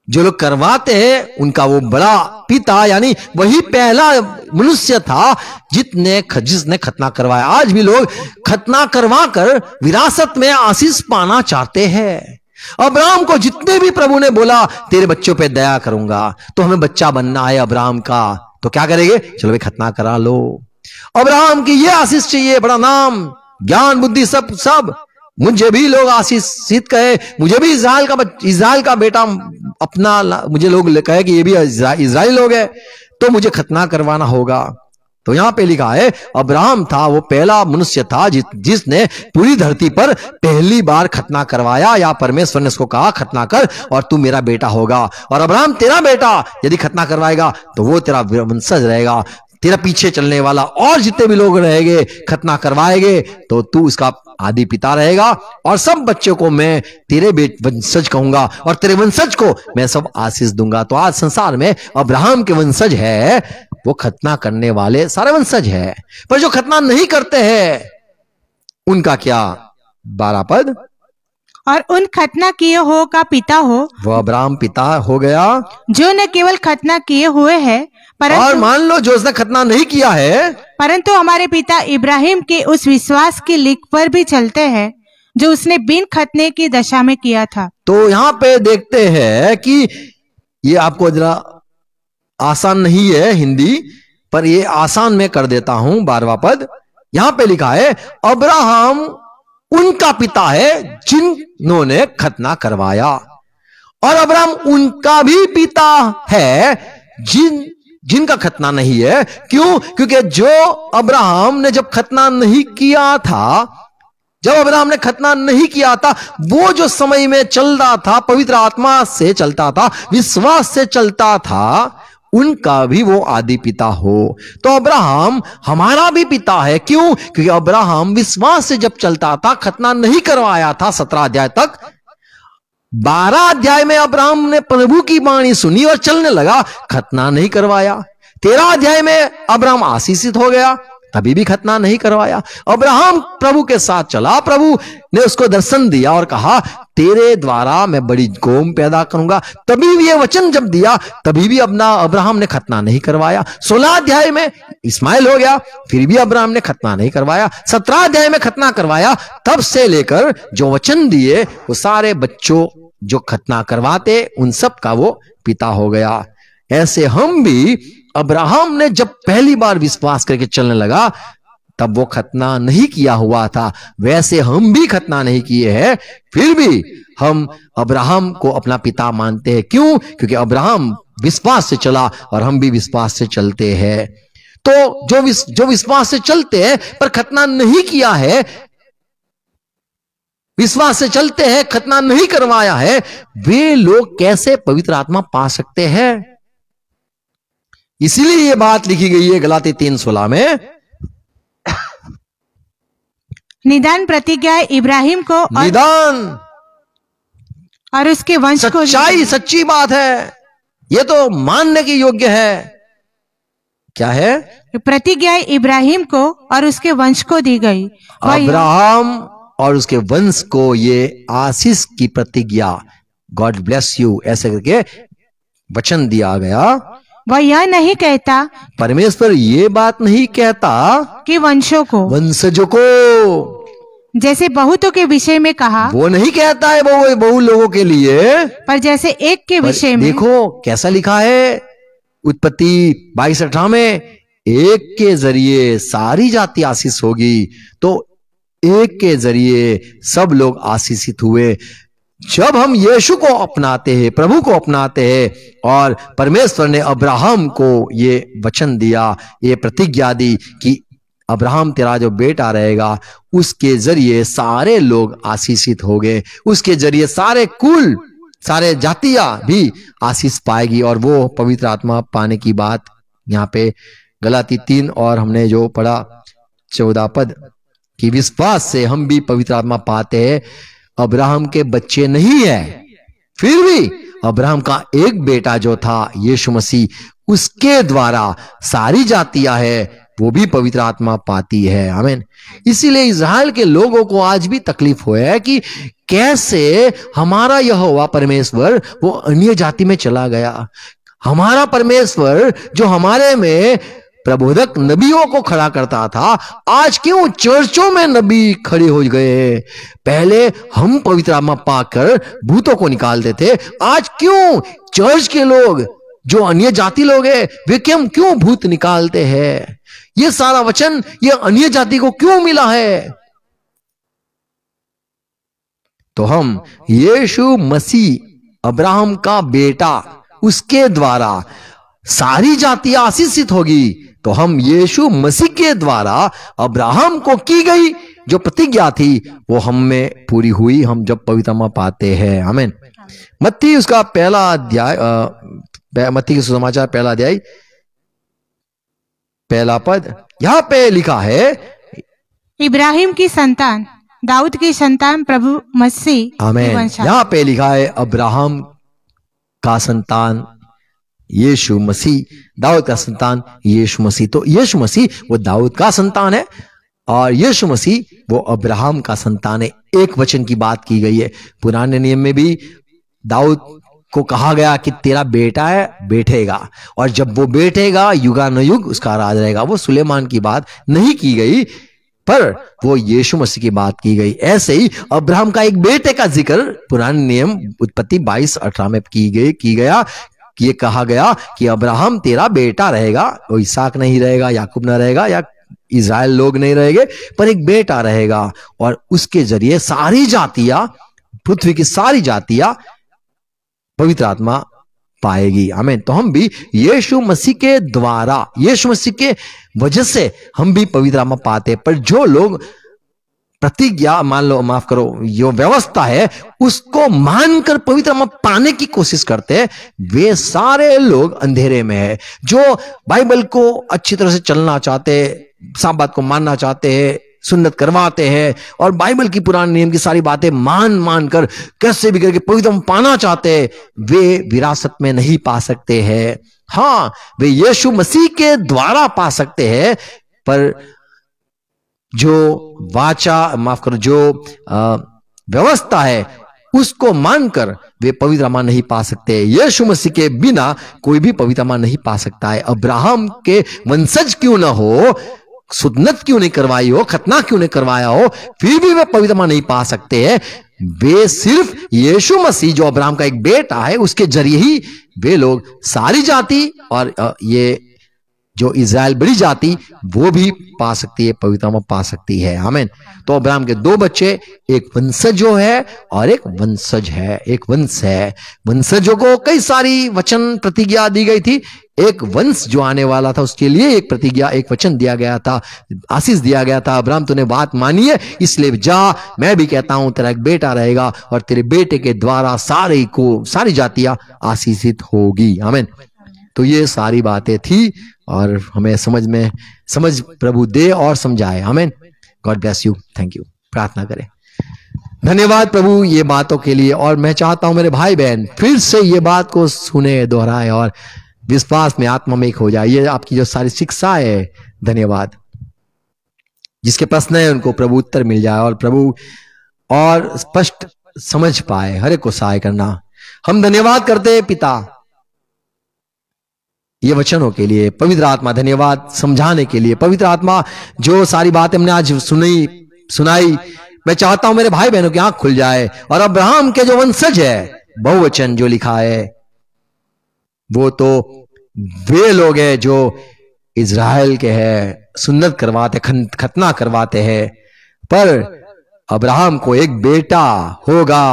जो लोग करवाते हैं उनका वो बड़ा पिता, यानी वही पहला मनुष्य था जिसने खतना करवाया। आज भी लोग खतना करवा कर विरासत में आशीष पाना चाहते हैं। अब्राहम को जितने भी प्रभु ने बोला तेरे बच्चों पे दया करूंगा, तो हमें बच्चा बनना है अब्राहम का, तो क्या करेंगे? चलो भाई खतना करा लो। अब्राहम की ये आशीष चाहिए, बड़ा नाम, ज्ञान, बुद्धि, सब सब मुझे भी लोग आशीषित कहे, मुझे भी इज़राइल का बेटा अपना, मुझे लोग कहे कि ये भी इज़राइल लोग है, तो मुझे खतना करवाना होगा। तो यहां पे लिखा है अब्राहम था वो पहला मनुष्य था जिसने पूरी धरती पर पहली बार खतना करवाया, या परमेश्वर ने उसको कहा खतना कर और तू मेरा बेटा होगा, और अब्राहम तेरा बेटा यदि खतना करवाएगा तो वो तेरा वंशज रहेगा, तेरा पीछे चलने वाला और जितने भी लोग रहेंगे खतना करवाएंगे तो तू उसका आदि पिता रहेगा, और सब बच्चों को मैं तेरे वंशज कहूंगा और तेरे वंशज को मैं सब आशीष दूंगा। तो आज संसार में अब्राहम के वंशज है, वो खतना करने वाले सारे वंशज है, पर जो खतना नहीं करते हैं उनका क्या? 12 पद, और उन खतना किए हो का पिता हो, वो अब्राहम पिता हो गया जो न केवल खतना किए हुए है और मान लो जो उसने खतना नहीं किया है, परंतु हमारे पिता इब्राहिम के उस विश्वास की लीक पर भी चलते हैं जो उसने बिन खतने की दशा में किया था। तो यहां पे देखते हैं कि ये आपको जरा आसान नहीं है हिंदी, पर ये आसान में कर देता हूं। 12वां पद यहां पे लिखा है अब्राहम उनका पिता है जिन्होंने खतना करवाया, और अब्राहम उनका भी पिता है जिनका खतना नहीं है। क्यों? क्योंकि जो अब्राहम ने जब खतना नहीं किया था, जब अब्राहम ने खतना नहीं किया था, वो जो समय में चल रहा था, पवित्र आत्मा से चलता था, विश्वास से चलता था, उनका भी वो आदि पिता हो। तो अब्राहम हमारा भी पिता है। क्यों? क्योंकि अब्राहम विश्वास से जब चलता था, खतना नहीं करवाया था 17 अध्याय तक। 12 अध्याय में अब्राहम ने प्रभु की वाणी सुनी और चलने लगा, खतना नहीं करवाया। 13 अध्याय में अब्राहम आशीषित हो गया, तभी भी खतना नहीं करवाया। अब्राहम प्रभु के साथ चला, प्रभु ने उसको दर्शन दिया और कहा तेरे द्वारा मैं बड़ी कौम पैदा करूंगा, तभी भी ये वचन जब दिया, तभी भी अपना अब्राहम ने खतना नहीं करवाया। 16 अध्याय में इस्माइल हो गया, फिर भी अब्राहम ने खतना नहीं करवाया। 17 अध्याय में खतना करवाया, तब से लेकर जो वचन दिए वो सारे बच्चों जो खतना करवाते उन सब का वो पिता हो गया। ऐसे हम भी, अब्राहम ने जब पहली बार विश्वास करके चलने लगा तब वो खतना नहीं किया हुआ था, वैसे हम भी खतना नहीं किए हैं, फिर भी हम अब्राहम को अपना पिता मानते हैं। क्यों? क्योंकि अब्राहम विश्वास से चला और हम भी विश्वास से चलते हैं। तो जो विश्वास से चलते हैं पर खतना नहीं किया है, विश्वास से चलते हैं, खतना नहीं करवाया है, वे लोग कैसे पवित्र आत्मा पा सकते हैं? इसीलिए ये बात लिखी गई है गलाती 3:16 में, निदान प्रतिज्ञा इब्राहिम को और उसके वंश को, सच्ची बात है, ये तो मानने की योग्य है। क्या है? प्रतिज्ञा इब्राहिम को और उसके वंश को दी गई। अब्राहम और उसके वंश को ये आशीष की प्रतिज्ञा, गॉड ब्लेस यू, ऐसे करके वचन दिया गया। वह यह नहीं कहता, परमेश्वर ये बात नहीं कहता कि वंशों को, वंशजों को, जैसे बहुतों के विषय में कहा, वो नहीं कहता है वो बहु लोगों के लिए, पर जैसे एक के विषय में। देखो कैसा लिखा है उत्पत्ति 22:18 में, एक के जरिए सारी जाति आशीष होगी, तो एक के जरिए सब लोग आशीषित हुए। जब हम यीशु को अपनाते हैं, प्रभु को अपनाते हैं, और परमेश्वर ने अब्राहम को ये वचन दिया, ये प्रतिज्ञा दी कि अब्राहम तेरा जो बेटा रहेगा, उसके जरिए सारे लोग आशीषित हो गए, उसके जरिए सारे कुल, सारे जातियां भी आशीष पाएगी। और वो पवित्र आत्मा पाने की बात यहाँ पे गलाती 3 और हमने जो पढ़ा 14 पद कि विश्वास से हम भी पवित्र आत्मा पाते हैं। अब्राहम के बच्चे नहीं है, फिर भी अब्राहम का एक बेटा जो था यीशु मसीह, उसके द्वारा सारी जातियां है वो भी पवित्र आत्मा पाती है। आमीन। इसीलिए इज़राइल के लोगों को आज भी तकलीफ हुआ है कि कैसे हमारा यहोवा परमेश्वर वो अन्य जाति में चला गया। हमारा परमेश्वर जो हमारे में प्रबोधक नबियों को खड़ा करता था, आज क्यों चर्चों में नबी खड़े हो गए? पहले हम पवित्र आत्मा पाकर भूतों को निकालते थे, आज क्यों चर्च के लोग जो अन्य जाति लोग हैं वे क्यों भूत निकालते हैं? ये सारा वचन ये अन्य जाति को क्यों मिला है? तो हम यीशु मसीह अब्राहम का बेटा, उसके द्वारा सारी जातियां आशीषित होगी। तो हम यीशु मसीह के द्वारा अब्राहम को की गई जो प्रतिज्ञा थी वो हम में पूरी हुई, हम जब पवित्र आत्मा पाते हैं। आमीन। मत्ती उसका पहला अध्याय, मत्ती के सुसमाचार पहला अध्याय पहला पद, यहां पे लिखा है, इब्राहिम की संतान, दाऊद की संतान प्रभु मसीह। आमीन। यहां पे लिखा है अब्राहम का संतान यीशु मसीह, दाऊद का संतान यीशु मसीह। तो यीशु मसीह वो दाऊद का संतान है और यीशु मसीह वो अब्राहम का संतान है। एक वचन की बात की गई है। पुराने नियम में भी दाऊद को कहा गया कि तेरा बेटा है, बैठेगा, और जब वो बैठेगा युगानुयुग उसका राज रहेगा। वो सुलेमान की बात नहीं की गई, पर वो यीशु मसीह की बात की गई। ऐसे ही अब्राहम का एक बेटे का जिक्र पुराने नियम उत्पत्ति 22:18 में की गया। ये कहा गया कि अब्राहम तेरा बेटा रहेगा, वो इसहाक नहीं रहेगा, याकूब न रहेगा, या इज़राइल लोग नहीं रहेंगे, पर एक बेटा रहेगा और उसके जरिए सारी जातियां, पृथ्वी की सारी जातियां पवित्र आत्मा पाएगी। आमीन। तो हम भी यीशु मसीह के द्वारा, यीशु मसीह के वजह से हम भी पवित्र आत्मा पाते। पर जो लोग प्रतिज्ञा, मान लो, माफ करो, जो व्यवस्था है उसको मानकर पवित्र आत्मा पाने की कोशिश करते हैं, वे सारे लोग अंधेरे में है। जो बाइबल को अच्छी तरह से चलना चाहते, साबात को मानना चाहते हैं, सुन्नत करवाते हैं और बाइबल की पुराने नियम की सारी बातें मान कर कैसे भी करके पवित्र आत्मा पाना चाहते हैं, वे विरासत में नहीं पा सकते हैं। हाँ, वे यीशु मसीह के द्वारा पा सकते हैं, पर जो वाचा, माफ करो, जो व्यवस्था है उसको मानकर वे पवित्र आत्मा नहीं पा सकते। यीशु मसीह के बिना कोई भी पवित्र आत्मा नहीं पा सकता है। अब्राहम के वंशज क्यों ना हो, सुन्नत क्यों नहीं करवाई हो, खतना क्यों नहीं करवाया हो, फिर भी वे पवित्र आत्मा नहीं पा सकते हैं। वे सिर्फ यीशु मसीह जो अब्राहम का एक बेटा है उसके जरिए ही वे लोग सारी जाति और ये जो इज़राइल बड़ी जाति वो भी पा सकती है, पवित्र आत्मा पा सकती है। आमीन। तो अब्राहम के दो बच्चे, एक वंशज जो है और एक वंशज है, एक वंश है। वंशजों को कई सारी वचन प्रतिज्ञा दी गई थी। एक वंश जो आने वाला था उसके लिए एक प्रतिज्ञा, एक वचन दिया गया था, आशीष दिया गया था, अब्राहम तूने बात मानी है इसलिए जा, मैं भी कहता हूं तेरा एक बेटा रहेगा और तेरे बेटे के द्वारा सारी जातियां आशीषित होगी। आमीन। तो ये सारी बातें थी और हमें समझ प्रभु दे और समझाए। आमीन। God bless you. Thank you. प्रार्थना करें। धन्यवाद प्रभु ये बातों के लिए, और मैं चाहता हूं मेरे भाई बहन फिर से ये बात को सुने, दोहराए और विश्वास में, आत्मा में एक हो जाए। ये आपकी जो सारी शिक्षा है, धन्यवाद। जिसके प्रश्न है उनको प्रभु उत्तर मिल जाए और प्रभु और स्पष्ट समझ पाए, हर एक को सहाय करना। हम धन्यवाद करते हैं पिता ये वचनों के लिए। पवित्र आत्मा धन्यवाद समझाने के लिए। पवित्र आत्मा जो सारी बातें हमने आज सुनाई, मैं चाहता हूं मेरे भाई बहनों की आंख खुल जाए और अब्राहम के जो वंशज है, बहुवचन जो लिखा है, वो तो वे लोग हैं जो इज़राइल के हैं, सुन्नत करवाते, खतना करवाते हैं, पर अब्राहम को एक बेटा होगा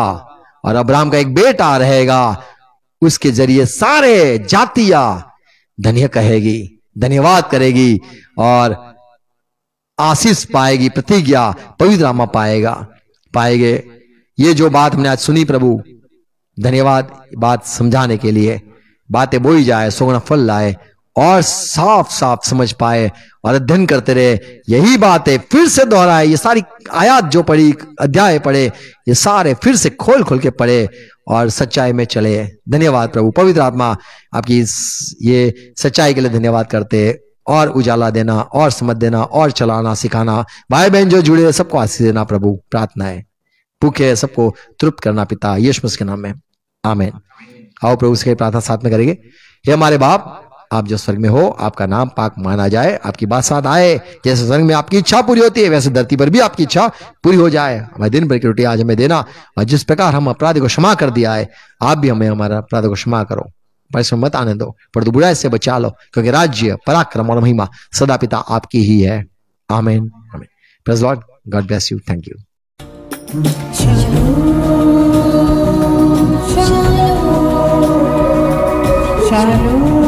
और अब्राहम का एक बेटा रहेगा, उसके जरिए सारे जातियां धन्य कहेगी, धन्यवाद करेगी और आशीष पाएगी, प्रतिज्ञा पवित्र आत्मा पाएंगे। ये जो बात हमने आज सुनी प्रभु, धन्यवाद बात समझाने के लिए। बातें बोई जाए, सोना फल लाए और साफ साफ समझ पाए और अध्ययन करते रहे। यही बातें फिर से दोहराए। ये सारी आयत जो पढ़ी, अध्याय पढ़े, ये सारे फिर से खोल के पढ़े और सच्चाई में चले। धन्यवाद प्रभु। पवित्र आत्मा आपकी ये सच्चाई के लिए धन्यवाद करते, और उजाला देना और समझ देना और चलाना सिखाना। भाई बहन जो जुड़े सबको आशीष देना प्रभु। प्रार्थना है भूखे सबको तृप्त करना पिता यीशु मसीह के नाम में, आमीन। आओ प्रभु से प्रार्थना साथ में करेंगे। हे हमारे बाप, आप जो स्वर्ग में हो, आपका नाम पाक माना जाए, आपकी बादशाहत आए, जैसे स्वर्ग में आपकी इच्छा पूरी होती है वैसे धरती पर भी आपकी इच्छा पूरी हो जाए। हमें दिन भर की रोटी आज हमें देना, और जिस प्रकार हम अपराधी को क्षमा कर दिया है, आप भी हमें हमारा अपराध को क्षमा करो, परिश्रम मत आने दो, पर बुराई से बचा लो, क्योंकि राज्य, पराक्रम और महिमा सदा पिता आपकी ही है। आमीन। आमीन। Praise Lord. God bless you. Thank you. Shalom.